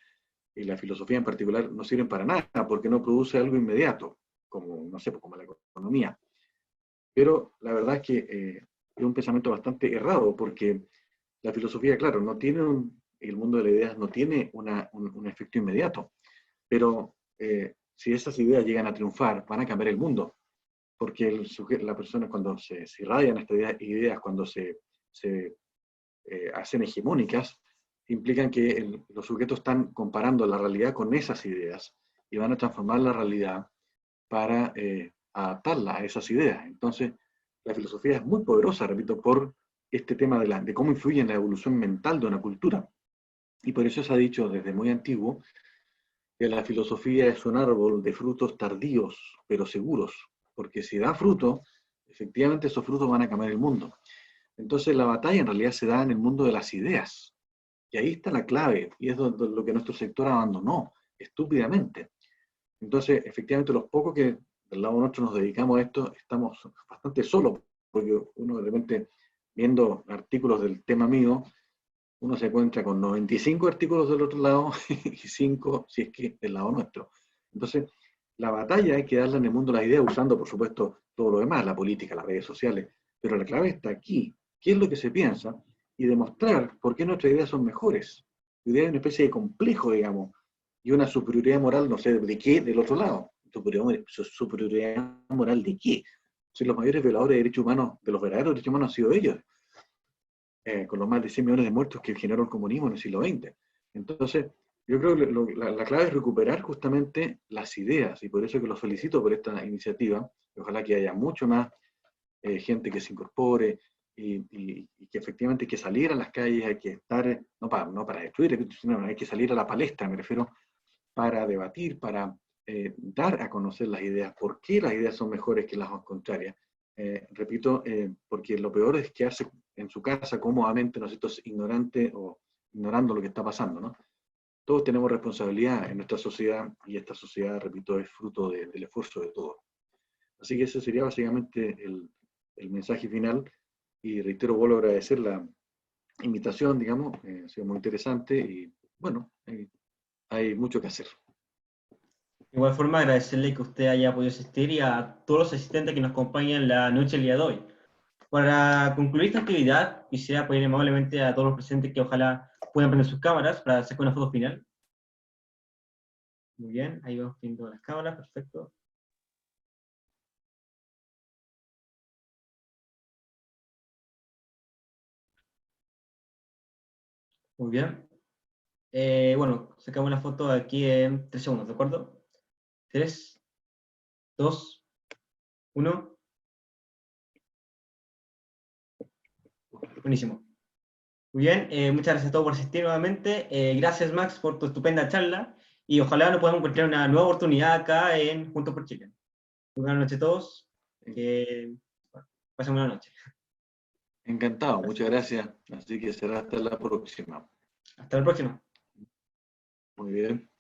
y la filosofía en particular no sirven para nada porque no produce algo inmediato, como, no sé, como la economía. Pero la verdad es que es un pensamiento bastante errado porque la filosofía, claro, no tiene el mundo de las ideas no tiene un efecto inmediato, pero si esas ideas llegan a triunfar, van a cambiar el mundo, porque la persona cuando se irradian estas ideas, cuando se hacen hegemónicas, implican que los sujetos están comparando la realidad con esas ideas y van a transformar la realidad para adaptarla a esas ideas. Entonces, la filosofía es muy poderosa, repito, por este tema de cómo influye en la evolución mental de una cultura. Y por eso se ha dicho desde muy antiguo que la filosofía es un árbol de frutos tardíos, pero seguros, porque si da fruto, efectivamente esos frutos van a cambiar el mundo. Entonces la batalla en realidad se da en el mundo de las ideas. Y ahí está la clave, y es lo que nuestro sector abandonó estúpidamente. Entonces, efectivamente, los pocos que del lado nuestro nos dedicamos a esto, estamos bastante solos, porque uno de repente, viendo artículos del tema mío, uno se encuentra con 95 artículos del otro lado y 5, si es que del lado nuestro. Entonces, la batalla hay que darla en el mundo de las ideas, usando, por supuesto, todo lo demás, la política, las redes sociales, pero la clave está aquí. ¿Qué es lo que se piensa? Y demostrar por qué nuestras ideas son mejores. La idea es una especie de complejo, digamos, y una superioridad moral, no sé, ¿de qué? Del otro lado. ¿Superioridad moral de qué? Si los mayores violadores de derechos humanos, de los verdaderos derechos humanos, han sido ellos, con los más de 100 millones de muertos que generó el comunismo en el siglo XX. Entonces, yo creo que la clave es recuperar justamente las ideas, y por eso que los felicito por esta iniciativa, y ojalá que haya mucho más gente que se incorpore, y que efectivamente hay que salir a las calles, hay que estar, no para destruir, sino hay que salir a la palestra, me refiero, para debatir, para dar a conocer las ideas, por qué las ideas son mejores que las contrarias. Repito, porque lo peor es quedarse en su casa cómodamente, ¿no es cierto?, ignorante o ignorando lo que está pasando, ¿no? Todos tenemos responsabilidad en nuestra sociedad y esta sociedad, repito, es fruto del esfuerzo de todos. Así que ese sería básicamente el mensaje final y reitero, vuelvo a agradecer la invitación, digamos, ha sido muy interesante y bueno, hay mucho que hacer. De igual forma, agradecerle que usted haya podido asistir y a todos los asistentes que nos acompañan la noche del día de hoy. Para concluir esta actividad, quisiera pedir amablemente a todos los presentes que ojalá puedan prender sus cámaras para sacar una foto final. Muy bien, ahí vamos viendo las cámaras, perfecto. Muy bien. Bueno, sacamos la foto aquí en 3 segundos, ¿de acuerdo? 3, 2, 1. Buenísimo. Muy bien, muchas gracias a todos por asistir nuevamente. Gracias, Max, por tu estupenda charla. Y ojalá nos podamos encontrar una nueva oportunidad acá en Juntos por Chile. Muy buenas noches a todos. Pasen buena noche. Encantado, muchas gracias. Así que será hasta la próxima. Hasta la próxima. Muy bien.